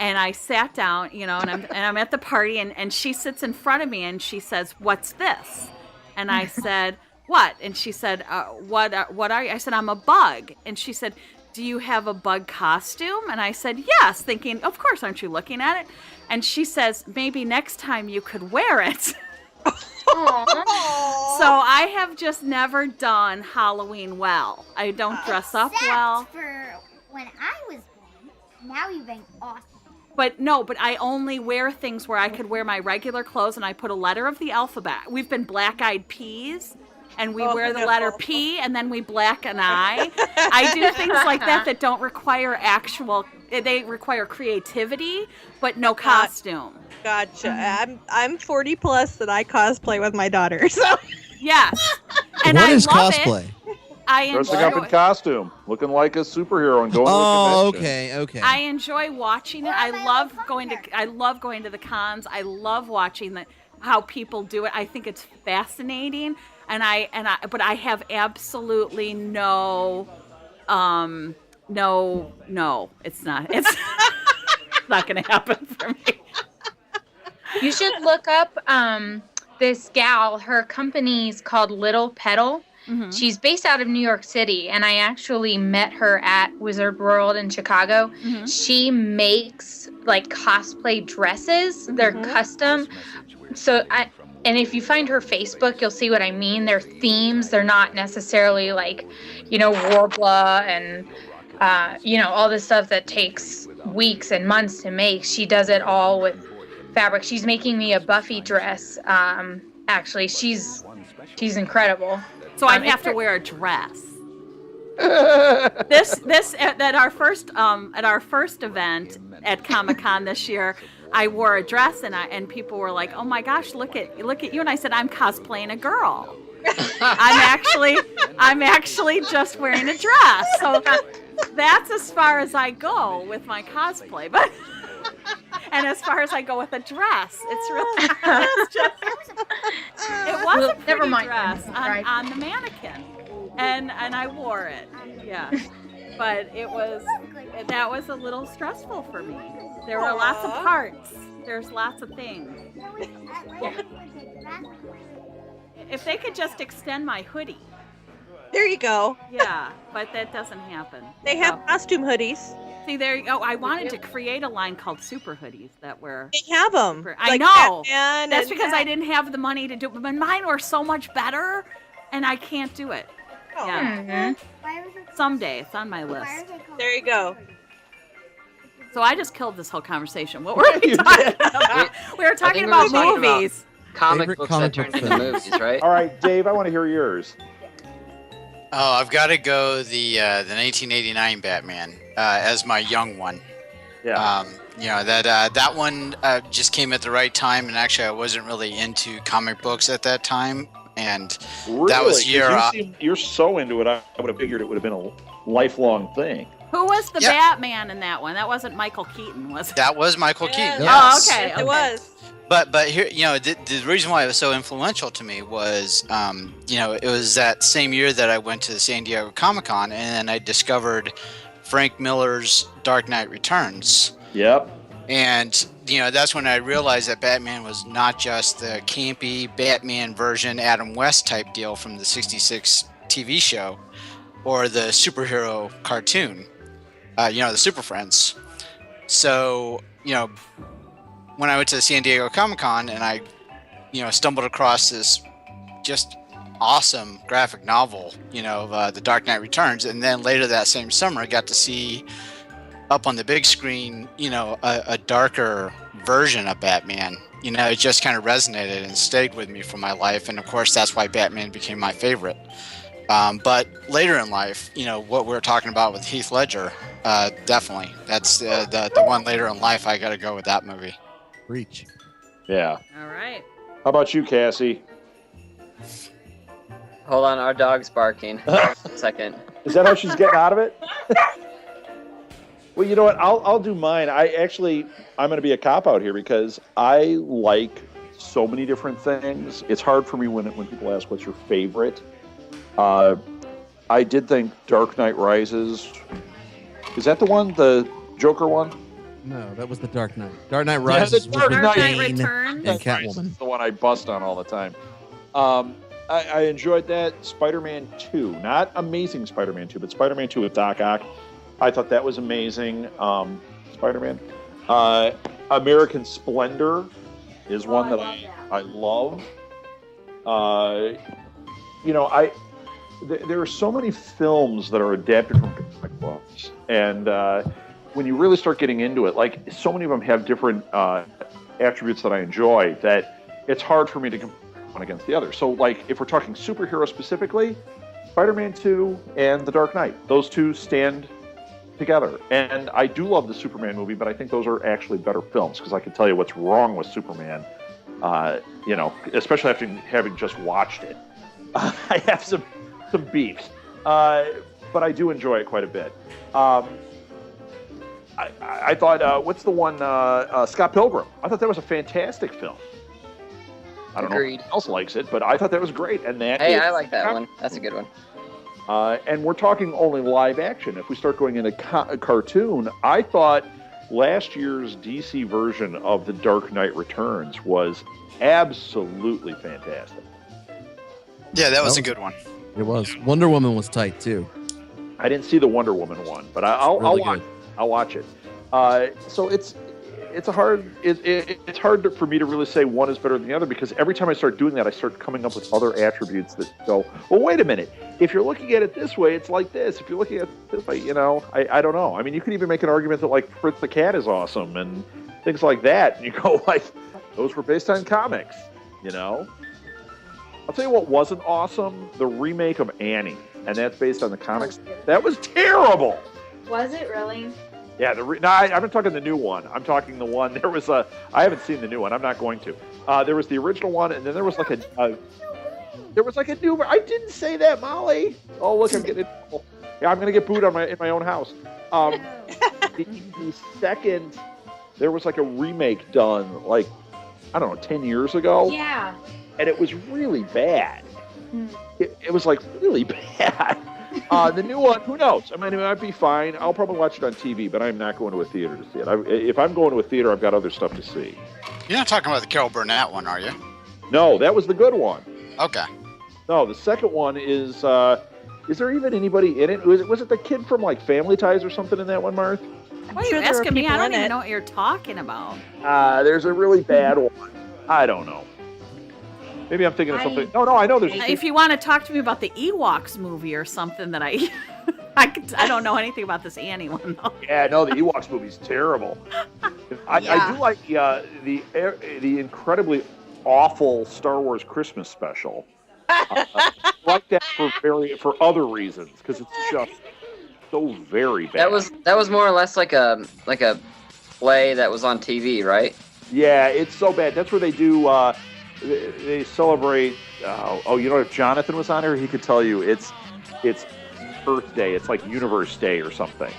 S2: I sat down, and I'm at the party, and she sits in front of me, and she says, "What's this?" And I said, "What?" And she said, what are you?" I said, "I'm a bug." And she said, "Do you have a bug costume?" And I said, "Yes," thinking, of course, aren't you looking at it? And she says, "Maybe next time you could wear it." So I have just never done Halloween well. I don't dress up well.
S7: Except for when I was born. Now you've been awesome.
S2: But I only wear things where I could wear my regular clothes, and I put a letter of the alphabet. We've been black-eyed peas, and we wear the letter P, and then we black an eye. I do things like that don't require they require creativity, but no costume.
S3: Gotcha. I'm 40 plus and I cosplay with my daughter. So
S2: Yes. And
S4: What
S2: I
S4: is
S2: love
S4: cosplay?
S2: It. I
S1: Dressing up in
S2: enjoy
S1: costume, looking like a superhero and going to a
S4: Oh,
S1: convention.
S4: okay.
S2: I enjoy watching it. I love going to the cons. I love watching how people do it. I think it's fascinating, but I have absolutely no, it's not. It's not going to happen for me.
S6: You should look up this gal. Her company's called Little Petal,
S2: Mhm.
S6: She's based out of New York City, and I actually met her at Wizard World in Chicago.
S2: Mhm.
S6: She makes like cosplay dresses. They're custom. And if you find her Facebook, you'll see what I mean. They're themes. They're not necessarily like, Warbler and, all this stuff that takes weeks and months to make. She does it all with fabric. She's making me a Buffy dress. Actually, she's incredible.
S2: So I'd have to wear a dress. This at our first event at Comic-Con this year, I wore a dress and people were like, "Oh my gosh, look at you!" And I said, "I'm cosplaying a girl. I'm actually just wearing a dress." So that's as far as I go with my cosplay, but and as far as I go with a dress, it was a pretty dress on the mannequin, and I wore it. Yeah, but that was a little stressful for me. There were lots of parts. There's lots of things. If they could just extend my hoodie.
S3: There you go.
S2: Yeah, but that doesn't happen.
S3: They have costume hoodies.
S2: See, there you go. I wanted to create a line called super hoodies that were...
S3: They have them.
S2: I know. That's because I didn't have the money to do it. But mine were so much better, and I can't do it.
S3: Oh.
S2: Yeah. Someday. It's on my list.
S3: There you go.
S2: So I just killed this whole conversation. What were we talking about? We were talking about movies.
S8: Comic books that turned into movies, right?
S1: All right, Dave, I want to hear yours.
S5: Oh, I've got to go the 1989 Batman as my young one.
S1: Yeah.
S5: That one just came at the right time, and actually I wasn't really into comic books at that time, and
S1: Really?
S5: that was
S1: You're so into it. I would have figured it would have been a lifelong thing.
S2: Who was the Batman in that one? That wasn't Michael Keaton, was it?
S5: That was Michael Keaton.
S2: Yes. Oh, okay.
S3: It was.
S5: But here, the reason why it was so influential to me was, it was that same year that I went to the San Diego Comic-Con, and then I discovered Frank Miller's Dark Knight Returns.
S1: Yep.
S5: And, that's when I realized that Batman was not just the campy Batman version Adam West type deal from the 66 TV show or the superhero cartoon, the Super Friends. So, when I went to the San Diego Comic-Con and I, stumbled across this just awesome graphic novel, The Dark Knight Returns, and then later that same summer I got to see up on the big screen, a darker version of Batman. It just kind of resonated and stayed with me for my life, and of course that's why Batman became my favorite. But later in life, what we're talking about with Heath Ledger, definitely. That's the one later in life. I got to go with that movie.
S4: Reach.
S1: Yeah.
S2: All right.
S1: How about you, Cassie?
S8: Hold on, our dog's barking. A second.
S1: Is that how she's getting out of it? Well, you know what? I'll do mine. I'm going to be a cop-out here because I like so many different things. It's hard for me when people ask what's your favorite. I did think Dark Knight Rises. Is that the one? The Joker one?
S4: No, that was the Dark Knight. Dark Knight Rises was
S1: Dark
S4: with
S1: Knight
S4: Bane
S2: Returns.
S4: and Catwoman.
S1: It's the one I bust on all the time. I enjoyed that. Spider-Man 2. Not Amazing Spider-Man 2, but Spider-Man 2 with Doc Ock. I thought that was amazing. Spider-Man. American Splendor is one that I love. There are so many films that are adapted from comic books, and when you really start getting into it, like so many of them have different attributes that I enjoy that it's hard for me to compare one against the other. So, like if we're talking superhero specifically, Spider-Man 2 and The Dark Knight, those two stand together. And I do love the Superman movie, but I think those are actually better films because I can tell you what's wrong with Superman. Especially after having just watched it, I have some beefs, but I do enjoy it quite a bit. I thought, what's the one, Scott Pilgrim? I thought that was a fantastic film. I don't know if anyone else likes it, but I thought that was great. And
S8: I like that one. That's a good one.
S1: And we're talking only live action. If we start going into cartoon, I thought last year's DC version of The Dark Knight Returns was absolutely fantastic.
S5: Yeah, that was a good one.
S4: It was. Wonder Woman was tight too.
S1: I didn't see the Wonder Woman one, but I'll
S4: Really
S1: watch.
S4: good.
S1: I'll watch it. So it's hard for me to really say one is better than the other, because every time I start doing that, I start coming up with other attributes that go, well, wait a minute. If you're looking at it this way, it's like this. If you're looking at it this way, I don't know. I mean, you could even make an argument that like Fritz the Cat is awesome and things like that, and you go like, those were based on comics, I'll tell you what wasn't awesome: the remake of Annie, and that's based on the comics. That was terrible.
S6: Was it really?
S1: Yeah, I'm not talking the new one. I'm talking the one. I haven't seen the new one. I'm not going to. There was the original one, and then there was like a new. I didn't say that, Molly. Oh, look, I'm getting. Yeah, I'm gonna get booed in my own house. The second, there was like a remake done, like, I don't know, 10 years ago.
S6: Yeah.
S1: And it was really bad. It was like really bad. The new one, who knows? I mean, it might be fine. I'll probably watch it on TV, but I'm not going to a theater to see it. If I'm going to a theater, I've got other stuff to see.
S5: You're not talking about the Carol Burnett one, are you?
S1: No, that was the good one.
S5: Okay.
S1: No, the second one is there even anybody in it? Was it the kid from like Family Ties or something in that one, Marth?
S2: Why are you asking me? I don't even know what you're talking about.
S1: There's a really bad one. I don't know. Maybe I'm thinking of something. No, I know there's.
S2: If you want to talk to me about the Ewoks movie or something that I don't know anything about this Annie one though.
S1: Yeah, no, the Ewoks movie's terrible. I do like the incredibly awful Star Wars Christmas Special. I like that for other reasons, because it's just so very bad.
S8: That was more or less like a play that was on TV, right?
S1: Yeah, it's so bad. That's where they do. They celebrate. If Jonathan was on here, he could tell you it's Earth Day. It's like Universe Day or something.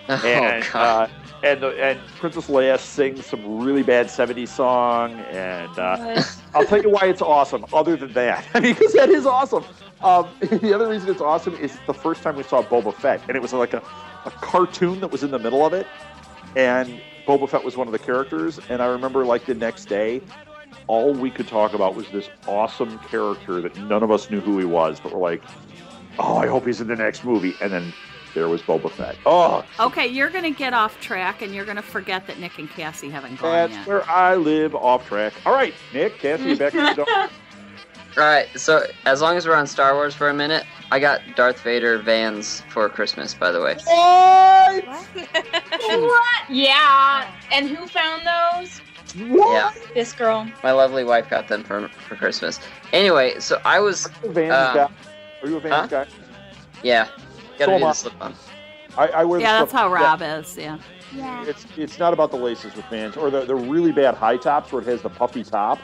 S1: And
S8: God.
S1: And Princess Leia sings some really bad 70s song, and I'll tell you why it's awesome. Other than that, because that is awesome. The other reason it's awesome is the first time we saw Boba Fett, and it was like a cartoon that was in the middle of it, and Boba Fett was one of the characters. And I remember, like, the next day, all we could talk about was this awesome character that none of us knew who he was, but we're like, oh, I hope he's in the next movie. And then there was Boba Fett. Oh.
S2: Okay, you're going to get off track, and you're going to forget that Nick and Cassie haven't gone yet.
S1: That's where I live, off track. All right, Nick, Cassie, you back in the door.
S8: All right, so as long as we're on Star Wars for a minute, I got Darth Vader Vans for Christmas, by the way.
S6: What? Yeah. And who found those?
S1: What?
S8: Yeah,
S6: This girl.
S8: my lovely wife got them for Christmas. Anyway, so I was...
S1: Are you a Vans guy? Are you a Vans guy?
S8: Yeah, gotta
S1: So
S8: do
S1: am I.
S8: the slip-on.
S1: I wear the
S2: Yeah, that's
S1: slip-
S2: how Rob is. Yeah.
S7: Yeah.
S1: It's not about the laces with Vans, or the really bad high tops where it has the puffy top.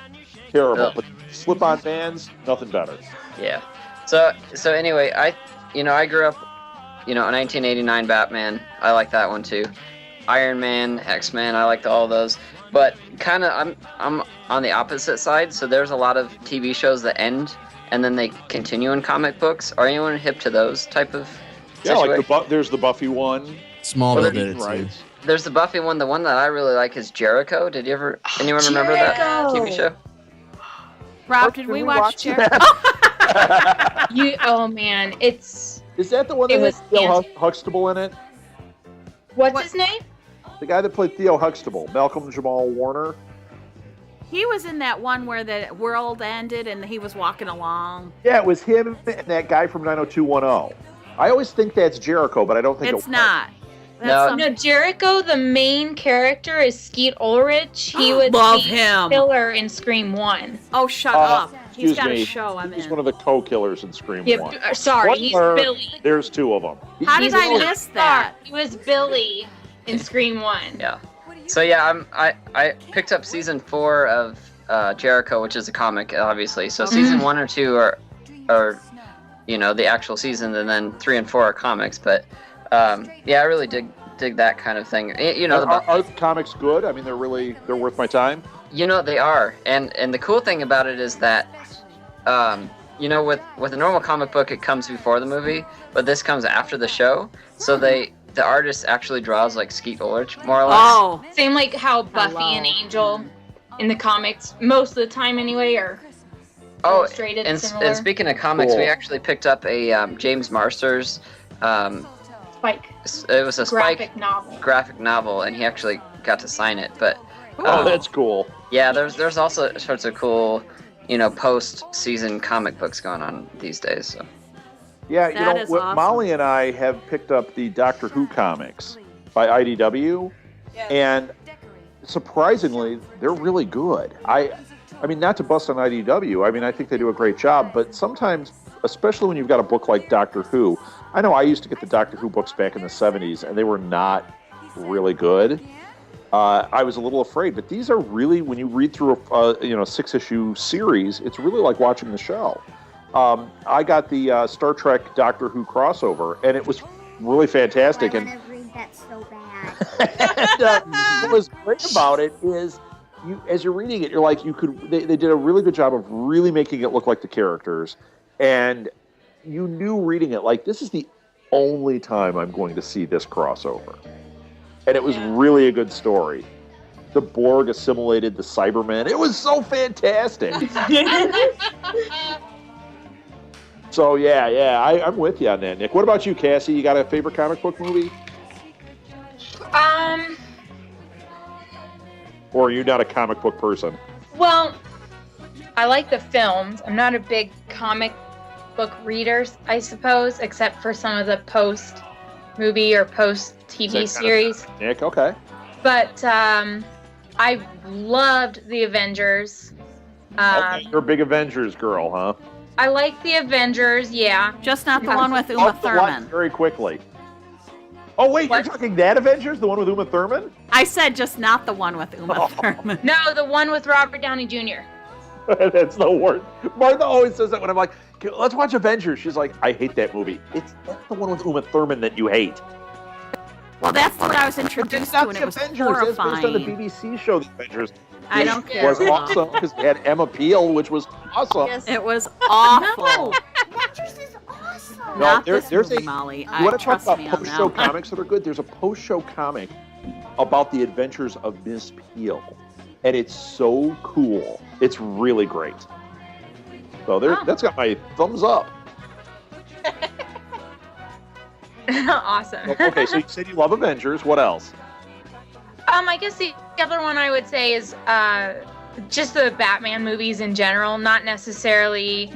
S1: Terrible.
S8: Ugh.
S1: But slip-on Vans, nothing better.
S8: Yeah. So anyway, I grew up, a 1989 Batman. I like that one too. Iron Man, X-Men, I liked all of those. But kind of, I'm on the opposite side. So there's a lot of TV shows that end and then they continue in comic books. Are anyone hip to those type of?
S1: Yeah,
S8: situation?
S1: like there's the Buffy one.
S4: Smallville did it too.
S1: Right.
S8: There's the Buffy one. The one that I really like is Jericho. Did anyone remember that TV show?
S2: Rob, did we watch Jerry?
S6: Oh man, it's
S1: Is that the one that
S6: It
S1: has
S6: was
S1: Theo Huxtable in it?
S6: what's
S2: What?
S6: his name?
S1: The guy that played Theo Huxtable, Malcolm Jamal Warner.
S2: He was in that one where the world ended and he was walking along.
S1: Yeah, it was him and that guy from 90210. I always think that's Jericho, but I don't think
S2: It's not. That's
S8: No.
S6: No, Jericho, the main character is Skeet Ulrich. He was
S2: Love
S6: the
S2: him.
S6: killer in Scream 1.
S2: Oh, shut up. He's
S1: excuse
S2: got
S1: me.
S2: a show I'm
S1: He's
S2: in.
S1: one of the co-killers in Scream
S6: Yeah,
S1: 1.
S6: sorry, he's
S1: Spoiler,
S6: Billy.
S1: There's two of them.
S2: How did
S6: He's
S2: I
S6: Billy.
S2: miss that?
S6: He was Billy in Scream 1.
S8: Yeah. So yeah, I picked up season 4 of Jericho, which is a comic, obviously. So season 1 or 2 are the actual season, and then 3 and 4 are comics. But yeah, I really dig that kind of thing.
S1: Are the comics good? I mean, they're worth my time.
S8: They are, and the cool thing about it is that, with a normal comic book, it comes before the movie, but this comes after the show. So the artist actually draws like Skeet Ulrich, more or less.
S2: Oh,
S6: Same like how Buffy
S2: Hello.
S6: and Angel in the comics, most of the time anyway, are
S8: Oh,
S6: illustrated
S8: and
S6: similar.
S8: speaking of comics,
S1: Cool.
S8: we actually picked up a James Marsters.
S6: Spike
S8: It was a
S6: graphic novel.
S8: graphic novel, and he actually got to sign it. But
S1: Oh, that's cool.
S8: yeah, there's also sorts of cool, post-season comic books going on these days. So.
S1: Yeah,
S2: That is awesome.
S1: Molly and I have picked up the Doctor Who comics by IDW, and surprisingly, they're really good. I mean, not to bust on IDW. I mean, I think they do a great job, but sometimes, especially when you've got a book like Doctor Who, I know I used to get the Doctor Who books back in the 70s, and they were not really good. I was a little afraid, but these are really, when you read through a 6-issue series, it's really like watching the show. I got the Star Trek Doctor Who crossover, and it was really fantastic.
S7: I
S1: And
S7: want to read that so bad.
S1: what was great about it is, as you're reading it, you're like, they did a really good job of really making it look like the characters, and you knew reading it, like, this is the only time I'm going to see this crossover. And it was really a good story. The Borg assimilated the Cybermen. It was so fantastic. So, I'm with you on that, Nick. What about you, Cassie? You got a favorite comic book movie? Or are you not a comic book person?
S6: Well, I like the films. I'm not a big comic book reader, I suppose, except for some of the post-movie or post-TV series.
S1: Nick, okay.
S6: But I loved the Avengers.
S1: Okay, you're a big Avengers girl, huh?
S6: I like the Avengers, yeah.
S2: Just not the one with Uma
S1: Off the line
S2: Thurman.
S1: very quickly. Oh, wait,
S6: What?
S1: you're talking that Avengers? The one with Uma Thurman?
S2: I said just not the one with Uma Thurman.
S6: No, the one with Robert Downey Jr.
S1: That's the worst. Martha always says that when I'm like, let's watch Avengers. She's like, I hate that movie. That's the one with Uma Thurman that you hate.
S2: Well, that's what I was introduced to, and it was
S1: Avengers. It's based on the
S2: horrifying.
S1: BBC show, The Avengers.
S2: I don't
S1: It
S2: care.
S1: was awesome because they had Emma Peel, which was awesome.
S3: Yes.
S2: It was awful.
S7: Avengers is awesome.
S1: No,
S2: Not
S1: there's
S2: this movie,
S1: a-
S2: Molly.
S1: You want to talk
S2: Trust
S1: about
S2: me on
S1: post-show
S2: that one.
S1: comics that are good? There's a post-show comic about the adventures of Miss Peel, and it's so cool. It's really great. So that's got my thumbs up.
S6: Awesome.
S1: Okay, so you said you love Avengers. What else?
S6: I guess the other one I would say is just the Batman movies in general, not necessarily,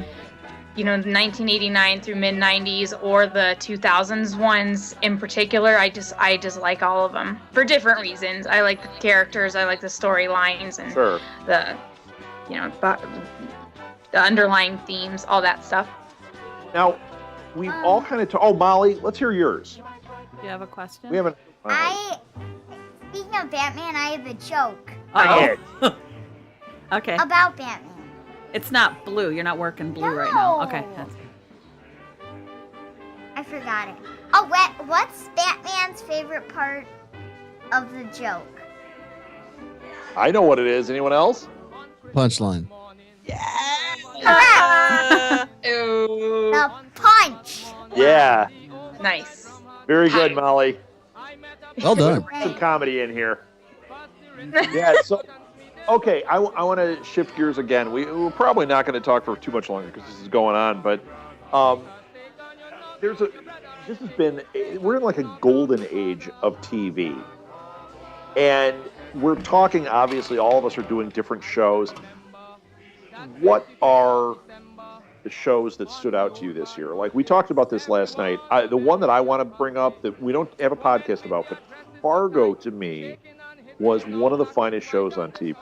S6: 1989 through mid-90s or the 2000s ones in particular. I just like all of them for different reasons. I like the characters, I like the storylines, and
S1: Sure.
S6: the underlying themes, all that stuff.
S1: Now, we've all kind of... Oh, Molly, let's hear yours.
S2: Do you have a question?
S1: We haven't...
S7: Speaking of Batman, I have a joke
S2: Oh. Okay.
S7: about Batman.
S2: It's not blue. You're not working blue right now. Okay.
S7: No.
S2: That's
S7: I forgot it. Oh, what's Batman's favorite part of the joke?
S1: I know what it is. Anyone else?
S4: Punchline.
S3: Ooh.
S7: The punch.
S1: Yeah.
S6: Nice.
S1: Very good, Molly.
S4: Well done.
S1: Some comedy in here. Yeah, so... Okay, I want to shift gears again. We're probably not going to talk for too much longer because this is going on, but we're in like a golden age of TV. And we're talking, obviously, all of us are doing different shows. What are the shows that stood out to you this year? Like, we talked about this last night. The one that I want to bring up that we don't have a podcast about, but Fargo, to me, was one of the finest shows on TV.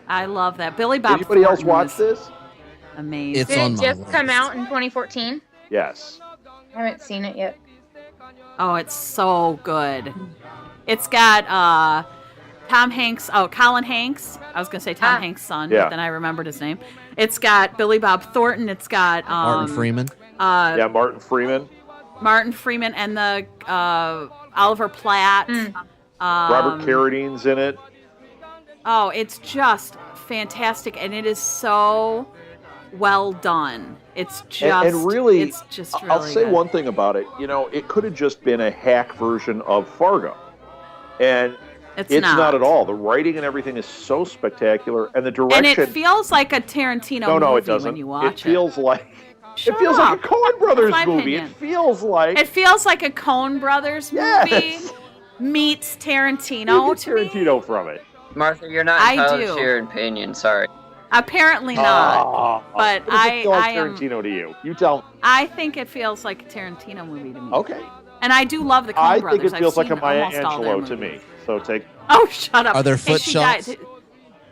S2: I love that. Billy Bob
S1: Anybody else
S2: Thornton
S1: watch
S2: was
S1: this?
S2: Amazing.
S4: It's
S6: Did
S4: on
S6: it
S4: my
S6: just
S4: list.
S6: come out in 2014?
S1: Yes.
S6: I haven't seen it yet.
S2: Oh, it's so good. It's got Tom Hanks. Oh, Colin Hanks. I was gonna say Tom Hanks' son,
S1: Yeah.
S2: but then I remembered his name. It's got Billy Bob Thornton. It's got
S4: Martin Freeman.
S1: Yeah, Martin Freeman.
S2: Martin Freeman and the Oliver Platt.
S1: Robert Carradine's in it.
S2: Oh, it's just fantastic, and it is so well done. It's just,
S1: And really,
S2: it's just really
S1: I'll say
S2: good.
S1: one thing about it. It could have just been a hack version of Fargo. And
S2: It's
S1: not at all. The writing and everything is so spectacular, and the direction.
S2: And it feels like a Tarantino movie
S1: it doesn't.
S2: when you watch it.
S1: It feels like
S2: Shut
S1: it feels
S2: up.
S1: like a Coen Brothers
S2: That's my
S1: movie.
S2: opinion.
S1: It feels like
S2: a Coen Brothers movie
S1: Yes.
S2: meets Tarantino.
S1: You get
S2: to me.
S1: Tarantino from it.
S8: Martha, you're not
S2: I
S8: entitled
S2: do.
S8: to your opinion. Sorry.
S2: Apparently not. But
S1: what does it feel like
S2: I am-
S1: Tarantino to you. You tell me.
S2: I think it feels like a Tarantino movie to me.
S1: Okay.
S2: And I do love the Coen
S1: I
S2: Brothers.
S1: think it feels
S2: I've
S1: like a
S2: seen
S1: Maya
S2: almost all their
S1: Angelou to me.
S2: movies.
S1: So take.
S2: Oh, shut up.
S4: Are there
S2: Hey,
S4: foot
S2: she
S4: shots?
S2: died.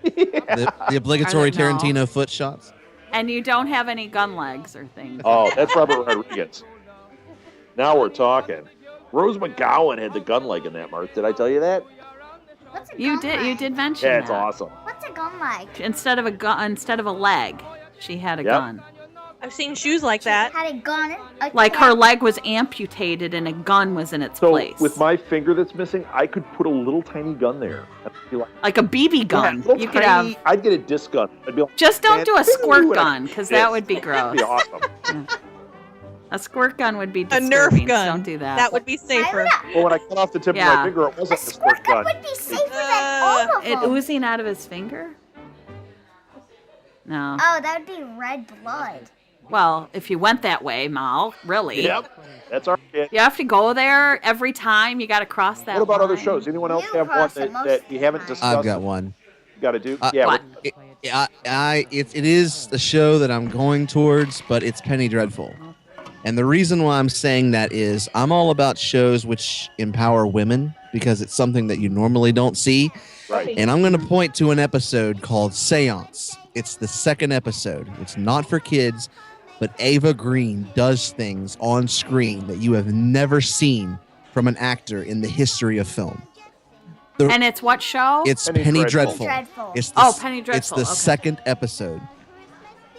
S4: The obligatory
S2: Are there- no.
S4: Tarantino foot shots.
S2: And you don't have any gun legs or things.
S1: Oh, that's Robert Rodriguez. Now we're talking. Rose McGowan had the gun leg in that, Mark. Did I tell you that?
S7: What's a
S2: You
S7: gun leg?
S2: did mention
S1: Yeah,
S2: that.
S1: it's awesome.
S7: What's a gun leg?
S2: Instead of a leg, she had a
S1: Yep.
S2: gun.
S3: I've seen shoes like that.
S7: Had a gun.
S2: Like her leg was amputated and a gun was in its
S1: So
S2: place.
S1: with my finger that's missing, I could put a little tiny gun there. I'd be like,
S2: a BB gun.
S1: little
S2: You could
S1: tiny-
S2: have.
S1: I'd get a disc gun. I'd be like,
S2: Just don't
S1: man,
S2: do a
S1: think
S2: squirt
S1: what I
S2: gun, because
S1: did.
S2: that would be gross.
S1: That'd be awesome.
S2: A squirt gun would be
S3: A
S2: disturbing.
S3: Nerf
S2: so
S3: gun.
S2: don't do that.
S3: That would be safer.
S1: Well, when I cut off the tip of
S2: Yeah.
S1: my finger, it
S7: A
S1: wasn't a
S7: squirt
S1: squirt
S7: gun
S1: gun.
S7: would be safer than all of
S2: It
S7: them.
S2: oozing out of his finger? No.
S7: Oh, that would be red blood.
S2: Well, if you went that way, Mal, really.
S1: Yep, that's our kid.
S2: You have to go there every time. You got to cross that
S1: What about other
S2: line.
S1: shows? Anyone else
S7: You
S1: have one
S7: cross it most
S1: that
S7: of
S1: you
S7: the
S1: haven't
S7: time.
S1: discussed?
S4: I've got one.
S1: You got to do?
S4: Yeah,
S2: What?
S4: It is the show that I'm going towards, but it's Penny Dreadful. And the reason why I'm saying that is I'm all about shows which empower women because it's something that you normally don't see.
S1: Right.
S4: And I'm going to point to an episode called Seance. It's the second episode. It's not for kids, but Ava Green does things on screen that you have never seen from an actor in the history of film.
S2: And it's what show?
S4: It's
S1: Penny
S4: Penny
S1: Dreadful.
S4: Dreadful.
S7: Dreadful.
S4: It's the,
S2: Oh, Penny
S4: It's
S2: Dreadful,
S4: the
S2: okay.
S4: second episode.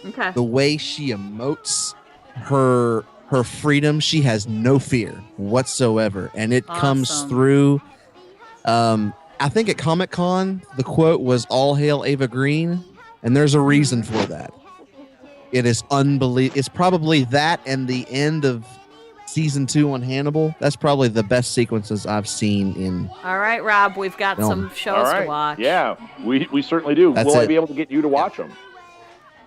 S2: Okay.
S4: The way she emotes her freedom, she has no fear whatsoever, and it comes
S2: Awesome.
S4: through. I think at Comic-Con the quote was "All hail Ava Green," and there's a reason for that. It is unbelievable. It's probably that and the end of season 2 on Hannibal. That's probably the best sequences I've seen in.
S2: All right, Rob, we've got
S4: Film.
S2: some shows
S1: All right.
S2: to watch.
S1: Yeah, we certainly do.
S4: That's
S1: Will I
S4: it.
S1: be able to get you to watch them?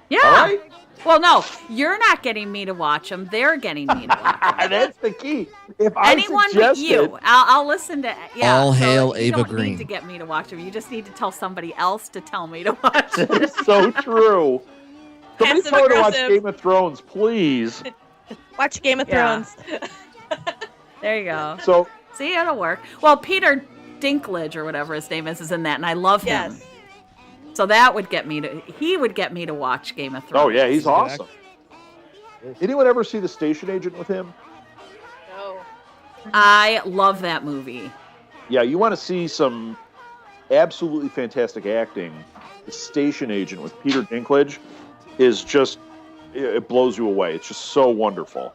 S2: Yeah.
S1: All right.
S2: Well, no, you're not getting me to watch them. They're getting me to watch them.
S1: That's the key. If I
S2: Anyone but
S1: suggested,
S2: you. I'll listen to. Yeah.
S4: All
S2: so
S4: hail
S2: you
S4: Ava
S2: don't
S4: Green.
S2: need to get me to watch them. You just need to tell somebody else to tell me to watch them.
S1: It's so true. Somebody
S3: Passive
S1: tell her to watch
S3: aggressive.
S1: Game of Thrones, please.
S3: Watch Game of
S2: Yeah.
S3: Thrones.
S2: There you go.
S1: So
S2: See, it'll work. Well, Peter Dinklage or whatever his name is in that, and I love him.
S3: Yes.
S2: So that would get me to. He would get me to watch Game of Thrones.
S1: oh yeah, he's awesome. Anyone ever see The Station Agent with him?
S3: No.
S2: I love that movie.
S1: Yeah, you want to see some absolutely fantastic acting. The Station Agent with Peter Dinklage is just, it blows you away. It's just so wonderful.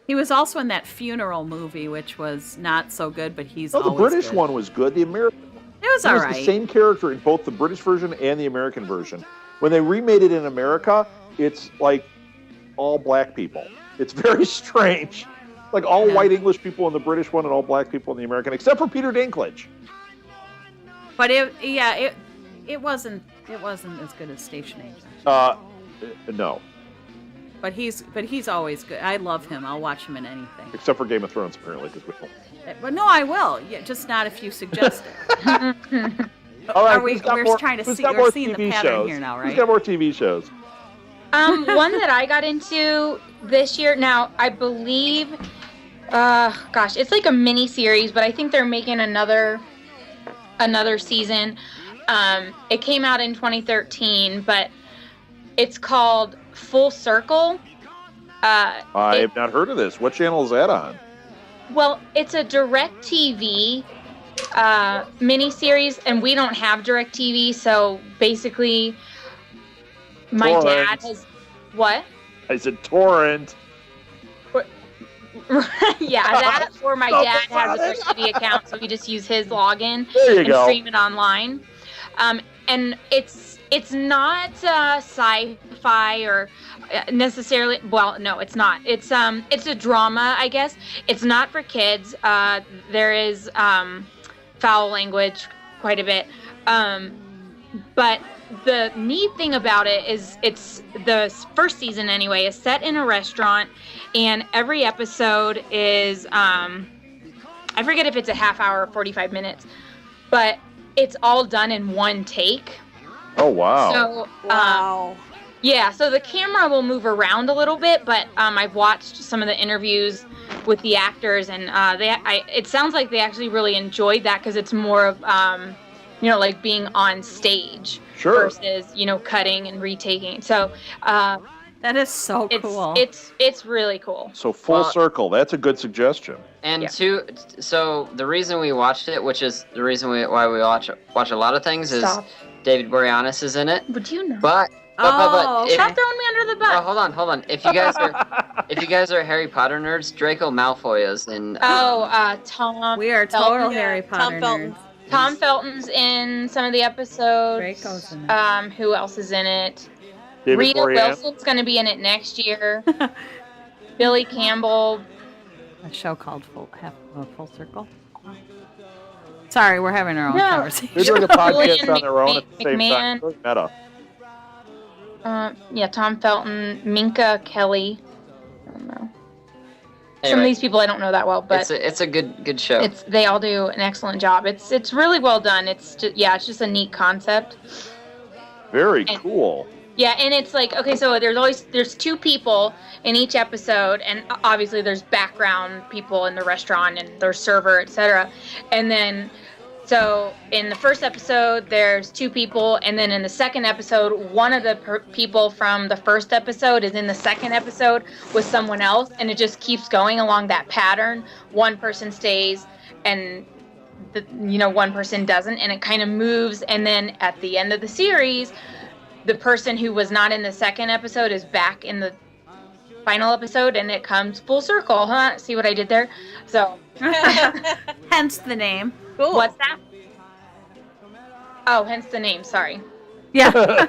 S2: He was also in that funeral movie, which was not so good, but he's
S1: No, the
S2: always
S1: British
S2: good.
S1: one was good. The American
S2: It was
S1: He
S2: all
S1: was
S2: right.
S1: the same character in both the British version and the American version. When they remade it in America, it's like all black people. It's very strange. Like all
S2: Yeah.
S1: white English people in the British one and all black people in the American, except for Peter Dinklage.
S2: But it wasn't as good as Station Agent.
S1: No,
S2: But he's always good. I love him. I'll watch him in anything.
S1: except for Game of Thrones, apparently. Because we don't.
S2: But no, I will. Yeah, just not if you suggest it.
S1: All right,
S2: We're trying to
S1: who's
S2: see.
S1: got
S2: We're
S1: more
S2: seeing the
S1: TV
S2: pattern
S1: shows?
S2: here now,
S1: Who's
S2: right?
S1: got more TV shows?
S6: One that I got into this year. Now I believe, gosh, it's like a mini series, but I think they're making another season. It came out in 2013, but it's called Full Circle.
S1: I have not heard of this. What channel is that on?
S6: Well, it's a DirecTV miniseries, and we don't have DirecTV, so basically, my
S1: Torrent.
S6: dad has what?
S1: I said torrent.
S6: Yeah, that or my
S1: Stop
S6: dad
S1: it,
S6: has a
S1: Sonic.
S6: DirecTV account, so we just use his login
S1: There you
S6: and
S1: go.
S6: stream it online. And it's not sci-fi or necessarily. Well, no, it's not. It's a drama, I guess. It's not for kids. There is foul language quite a bit. But the neat thing about it is it's the first season anyway is set in a restaurant, and every episode is I forget if it's a half hour or 45 minutes, but it's all done in one take.
S1: Oh, wow.
S6: So
S3: Wow.
S6: yeah, so the camera will move around a little bit, but I've watched some of the interviews with the actors, and it sounds like they actually really enjoyed that because it's more of like being on stage versus cutting and retaking. So
S2: That is so cool.
S6: It's really cool.
S1: So full circle. That's a good suggestion.
S8: And so the reason we watched it, which is the reason why we watch a lot of things, is David Boreanaz is in it.
S6: Would you know?
S8: But
S6: Stop throwing me under the bus.
S8: Oh, hold on. If you guys are Harry Potter nerds, Draco Malfoy is in.
S6: Tom.
S2: We are total Harry Potter nerds.
S6: Tom Felton's in some of the episodes.
S2: Draco's in it.
S6: Who else is in it?
S1: David
S6: Rita
S1: Boreanaz?
S6: Wilson's going to be in it next year. Billy Campbell.
S2: A show called Full Circle. Sorry, we're having our own conversation.
S1: They're doing a podcast
S6: Julian
S1: on their own at the same
S6: McMahon.
S1: time. Really meta.
S6: Tom Felton, Minka Kelly. I don't know. Some of
S8: Anyway,
S6: these people I don't know that well, but
S8: it's a good show.
S6: they all do an excellent job. It's really well done. It's just a neat concept.
S1: Very cool.
S6: Yeah, and it's like, okay, so there's two people in each episode, and obviously there's background people in the restaurant and their server, etc. And then, so in the first episode, there's two people, and then in the second episode, one of the people from the first episode is in the second episode with someone else, and it just keeps going along that pattern. One person stays, and one person doesn't, and it kind of moves, and then at the end of the series, the person who was not in the second episode is back in the final episode, and it comes full circle, huh? See what I did there? So,
S2: Hence the name.
S3: Cool.
S6: what's that? Oh, hence the name. Sorry.
S2: Yeah.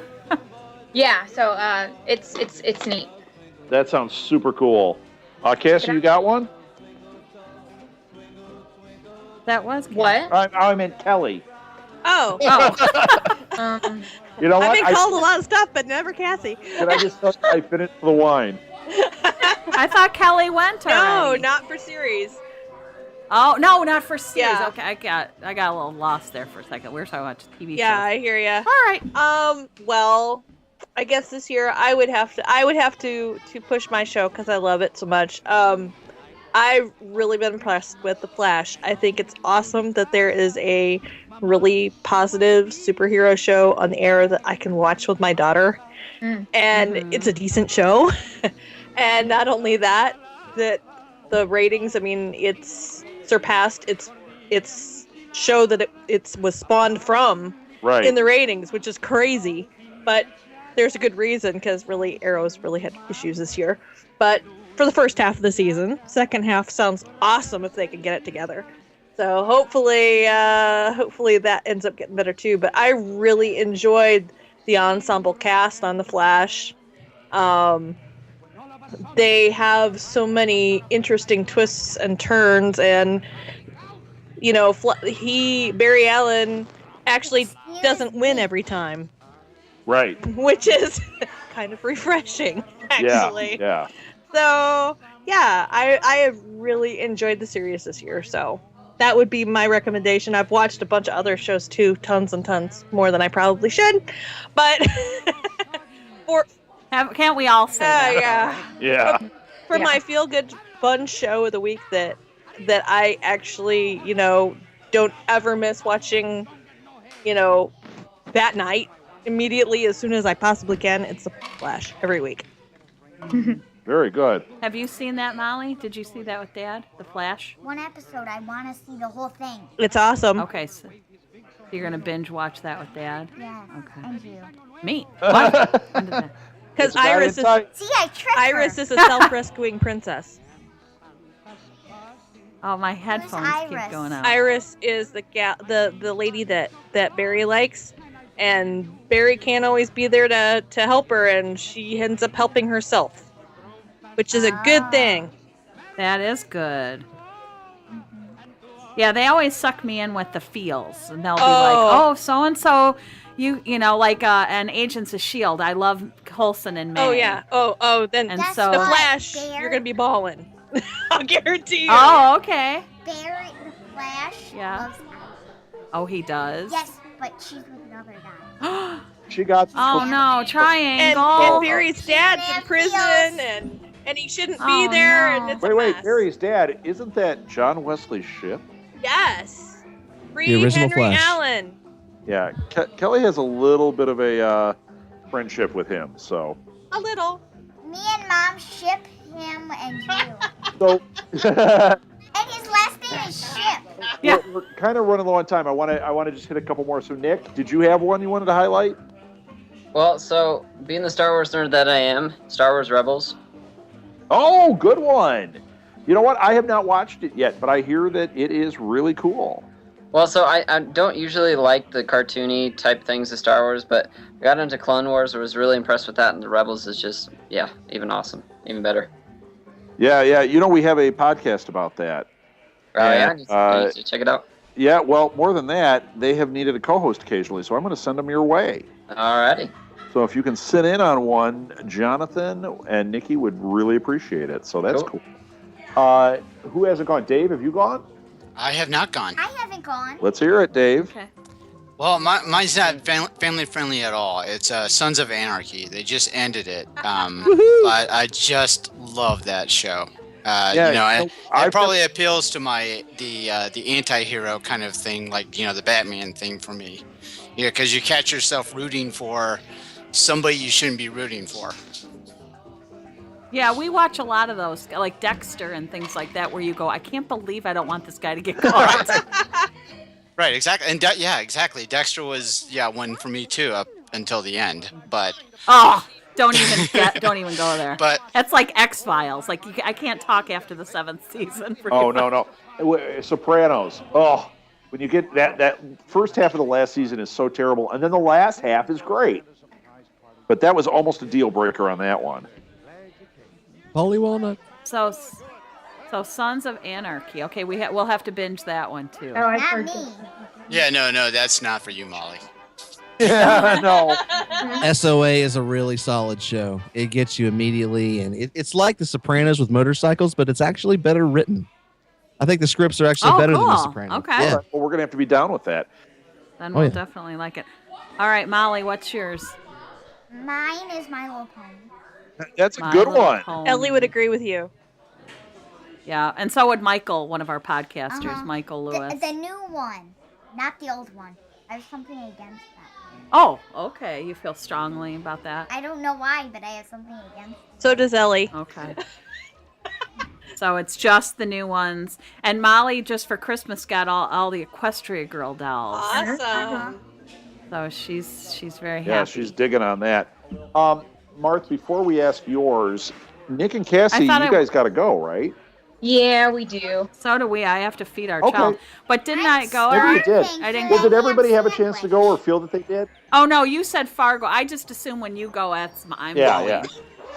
S6: Yeah. So, it's neat.
S1: That sounds super cool. Cassie, you got one?
S2: That was good.
S6: What?
S1: I meant Kelly.
S3: Oh.
S1: You know what?
S3: I've been called a lot of stuff, but never Cassie.
S1: Did I just tell you I finished the wine?
S2: I thought Kelly went
S3: No,
S2: already.
S3: not for series.
S2: Oh no, not for series.
S3: Yeah.
S2: Okay, I got a little lost there for a second. We were talking about TV
S3: Yeah,
S2: shows.
S3: I hear ya.
S2: All right.
S3: Well, I guess this year I would have to push my show because I love it so much. I've really been impressed with The Flash. I think it's awesome that there is a really positive superhero show on the air that I can watch with my daughter. And it's a decent show. And not only that the ratings, I mean, it's surpassed its show that it was spawned from in the ratings, which is crazy. But there's a good reason, because really Arrow's really had issues this year. But for the first half of the season, second half sounds awesome if they can get it together. So hopefully that ends up getting better too. But I really enjoyed the ensemble cast on The Flash. They have so many interesting twists and turns, and Barry Allen actually doesn't win every time.
S1: Right.
S3: Which is kind of refreshing, actually.
S1: Yeah.
S3: So, yeah, I have really enjoyed the series this year, so that would be my recommendation. I've watched a bunch of other shows, too, tons and tons, more than I probably should, but
S2: can't we all say that?
S1: Yeah.
S3: For my feel-good fun show of the week that I actually, don't ever miss watching, that night, immediately as soon as I possibly can, it's The Flash every week.
S1: Very good.
S2: Have you seen that, Molly? Did you see that with Dad? The Flash?
S7: One episode. I want to see the whole thing.
S3: It's awesome.
S2: Okay, so you're gonna binge watch that with Dad?
S7: Yeah.
S2: Okay.
S7: And you.
S2: Me? What? When did that-
S3: Because Iris is
S7: See, I tricked her.
S3: Iris is a self-rescuing princess.
S2: Oh, my headphones keep
S7: Iris?
S2: going out.
S3: Iris is the lady that Barry likes, and Barry can't always be there to help her, and she ends up helping herself, which is a good thing.
S2: That is good. Yeah, they always suck me in with the feels, and they'll be like, "Oh, so and so, you know, like an Agents of Shield." I love Coulson and May.
S3: Oh yeah. Oh, then
S2: And
S7: Guess
S2: so
S3: the
S7: what,
S3: Flash,
S7: Bear?
S3: you're gonna be balling. I'll guarantee you.
S2: Oh, okay.
S7: Barrett the Flash
S2: Yeah.
S7: loves Alex.
S2: Oh, he does.
S7: Yes, but she's with another guy.
S1: She got.
S2: Oh no,
S3: And
S2: triangle.
S3: Barry's dad's in prison, and he shouldn't be there, and it's a
S1: Wait,
S3: mess.
S1: Barry's dad, isn't that John Wesley Shipp?
S3: Yes. Free
S4: The original
S3: Henry
S4: Flash.
S3: Allen.
S1: Yeah, Kelly has a little bit of a friendship with him, so.
S3: A little.
S7: Me and Mom ship him and you.
S1: So,
S7: And his last name is Ship.
S2: Yeah.
S1: we're kind of running low on time. I want to just hit a couple more. So, Nick, did you have one you wanted to highlight?
S8: Well, so being the Star Wars nerd that I am, Star Wars Rebels.
S1: Oh, good one. You know what? I have not watched it yet, but I hear that it is really cool.
S8: Well, so I don't usually like the cartoony type things of Star Wars, but I got into Clone Wars. I was really impressed with that, and the Rebels is just, yeah, even awesome, even better.
S1: Yeah. You know, we have a podcast about that.
S8: Oh, yeah,
S1: And,
S8: you need to check it out.
S1: Yeah, well, more than that, they have needed a co-host occasionally, so I'm going to send them your way.
S8: Alrighty.
S1: So if you can sit in on one, Jonathan and Nikki would really appreciate it. So that's cool. Who hasn't gone? Dave, have you gone?
S5: I have not gone.
S7: I haven't gone.
S1: Let's hear it, Dave.
S2: Okay.
S5: Well, mine's not family friendly at all. It's Sons of Anarchy. They just ended it, but I just love that show. It probably appeals to the anti-hero kind of thing, like the Batman thing for me. Yeah, because you catch yourself rooting for somebody you shouldn't be rooting for.
S2: Yeah, we watch a lot of those, like Dexter and things like that, where you go, I can't believe I don't want this guy to get caught.
S5: Right, exactly, and exactly. Dexter was one for me too up until the end, but
S2: don't even go there.
S5: But
S2: that's like X-Files. Like I can't talk after the 7th season.
S1: No. Sopranos. Oh, when you get that first half of the last season is so terrible, and then the last half is great. But that was almost a deal breaker on that one.
S4: Holy Walnut.
S2: So Sons of Anarchy. Okay, we'll have to binge that one too.
S6: Oh, I
S7: Not
S6: forgot.
S7: me.
S5: yeah, no, that's not for you, Molly.
S1: Yeah, no.
S4: SOA is a really solid show. It gets you immediately, and it's like The Sopranos with motorcycles, but it's actually better written. I think the scripts are actually better than The
S2: Cool.
S4: Sopranos.
S2: Okay.
S4: Yeah.
S1: Well, we're gonna have to be down with that.
S2: Then
S4: Oh,
S2: we'll
S4: yeah.
S2: definitely like it. All right, Molly, what's yours?
S7: Mine is My Little Pony.
S1: That's a
S2: My
S1: good
S2: Little
S1: one.
S2: Pony.
S3: Ellie would agree with you.
S2: Yeah, and so would Michael, one of our podcasters,
S7: Uh-huh.
S2: Michael Lewis.
S7: The new one, not the old one. I have something against that.
S2: Oh, okay. You feel strongly about that?
S7: I don't know why, but I have something against it.
S3: So does Ellie.
S2: Okay. So it's just the new ones. And Molly, just for Christmas, got all the Equestria Girl dolls.
S3: Awesome.
S2: So she's very happy.
S1: Yeah, she's digging on that. Marth, before we ask yours, Nick and Cassie, you guys got to go, right?
S6: Yeah, we do.
S2: So do we. I have to feed our
S1: Okay.
S2: child. But didn't I go?
S1: Maybe you did.
S2: I didn't
S1: Well,
S2: go.
S1: did everybody have a chance to go or feel that they did?
S2: Oh, no, you said Fargo. I just assume when you go, I'm going.
S1: Yeah.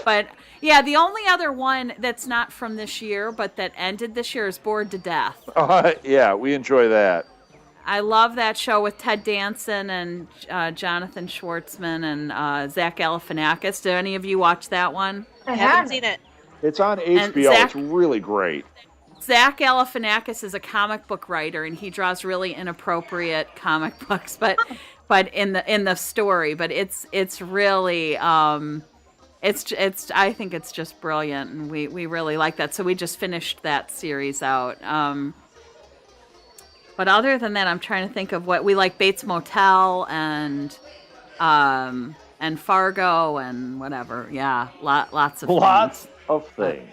S2: But, yeah, the only other one that's not from this year, but that ended this year is Bored to Death.
S1: Yeah, we enjoy that.
S2: I love that show with Ted Danson and Jonathan Schwartzman and Zach Galifianakis. Did any of you watch that one?
S3: I haven't seen it.
S1: It's on HBO. It's really great.
S2: Zach Galifianakis is a comic book writer, and he draws really inappropriate comic books, but in the story. But it's really it's I think it's just brilliant, and we really like that. So we just finished that series out. But other than that, I'm trying to think of what we like. Bates Motel and Fargo and whatever. Yeah, lots of
S1: Lots
S2: things.
S1: of things.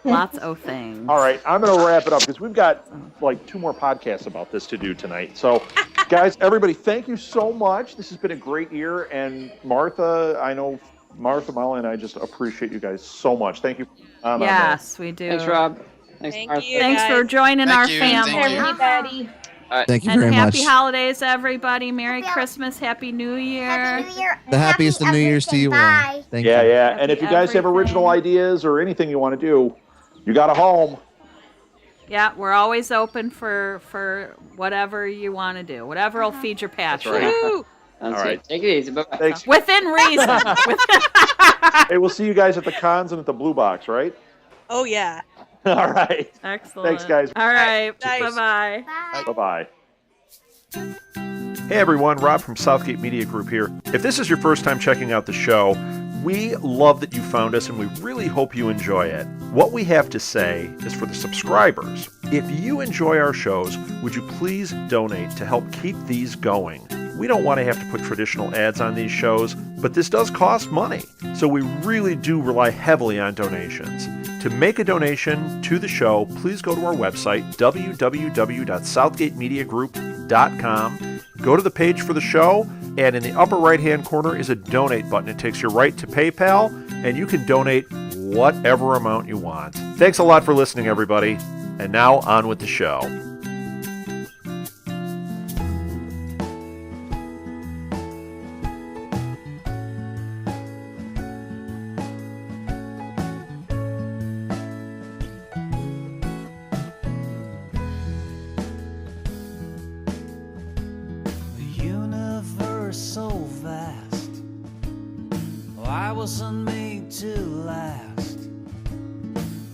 S2: Lots of things.
S1: All right, I'm going to wrap it up because we've got like 2 more podcasts about this to do tonight. So, guys, everybody, thank you so much. This has been a great year. And Martha, I know Martha, Molly, and I just appreciate you guys so much. Thank you.
S2: Yes, we do.
S8: Thanks, Rob. Thanks,
S3: Thank
S8: Martha.
S3: you.
S2: Thanks for
S3: guys.
S2: joining
S5: Thank
S2: our
S5: you,
S2: family.
S5: thank you.
S6: Everybody.
S4: Thank you
S2: And
S4: very
S2: happy
S4: much.
S2: holidays, everybody. Merry
S7: Yeah.
S2: Christmas. Happy New Year.
S7: Happy New Year.
S4: The happiest of New Years to you all.
S7: Bye.
S4: Thank
S1: Yeah,
S4: you.
S1: yeah. And if you guys have
S2: everything.
S1: original ideas or anything you want to do, you got a home.
S2: Yeah, we're always open for whatever you want to do. Whatever will feed your passion.
S1: right.
S3: Woo!
S8: Sounds
S1: All
S8: good.
S1: right.
S8: Take it easy. Bye-bye.
S1: Thanks.
S2: Within reason.
S1: Hey, we'll see you guys at the cons and at the Blue Box, right?
S3: Oh yeah.
S1: All right.
S2: Excellent.
S1: Thanks, guys.
S2: All right.
S3: Nice.
S2: Bye-bye.
S7: Bye.
S1: Bye-bye. Hey, everyone. Rob from Southgate Media Group here. If this is your first time checking out the show, we love that you found us, and we really hope you enjoy it. What we have to say is for the subscribers, if you enjoy our shows, would you please donate to help keep these going? We don't want to have to put traditional ads on these shows, but this does cost money, so we really do rely heavily on donations. To make a donation to the show, please go to our website, www.southgatemediagroup.com. Go to the page for the show, and in the upper right-hand corner is a donate button. It takes you right to PayPal, and you can donate whatever amount you want. Thanks a lot for listening, everybody. And now, on with the show.
S9: The universe so vast, I wasn't made to last.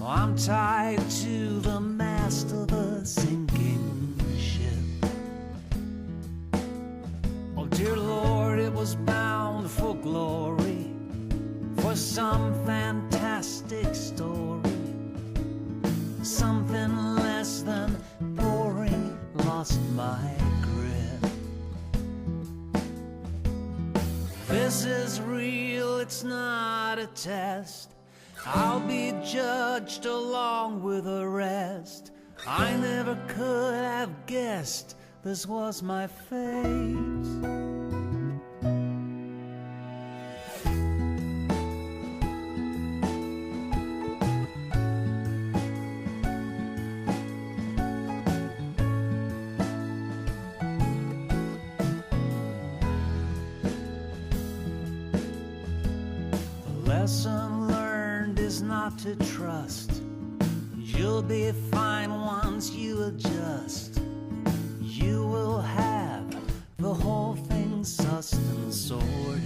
S9: I'm tied to the mast of a sinking ship. Oh dear Lord, it was bound for glory, for some fantastic story. Something less than boring lost my grip. This is real, it's not a test. I'll be judged along with the rest. I never could have guessed this was my fate. The lesson learned is not to trust. You'll be fine once you adjust. You will have the whole thing sussed and sorted.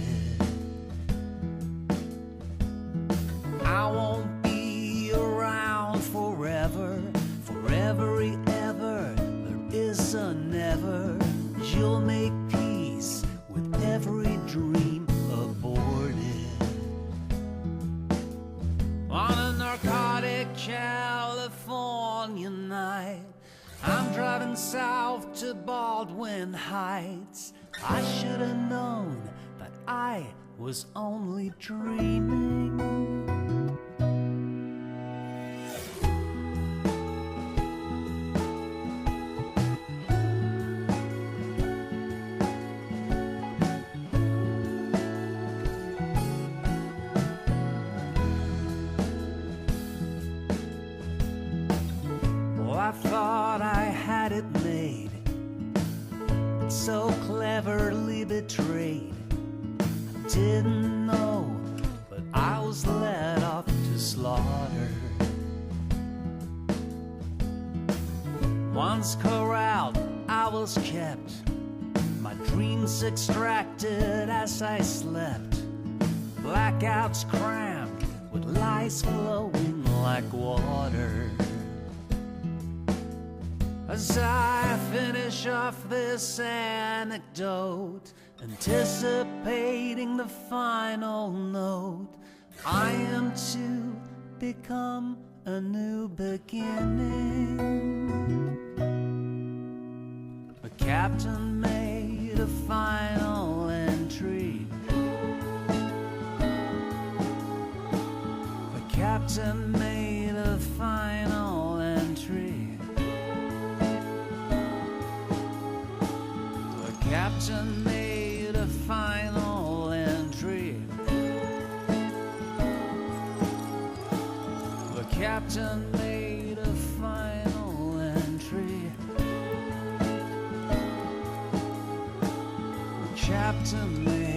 S9: I won't be around forever. For every ever, there is a never. You'll make peace with every dream aborted. On a narcotic California night, I'm driving south to Baldwin Heights. I should have known that I was only dreaming. Well, I thought I had it made, so cleverly betrayed. I didn't know, but I was led off to slaughter. Once corralled, I was kept, my dreams extracted as I slept. Blackouts crammed with lies flowing like water. As I finish off this anecdote, anticipating the final note, I am to become a new beginning. The captain made a final entry. The captain made a final entry. The captain made a final entry. The captain made a final entry. The captain made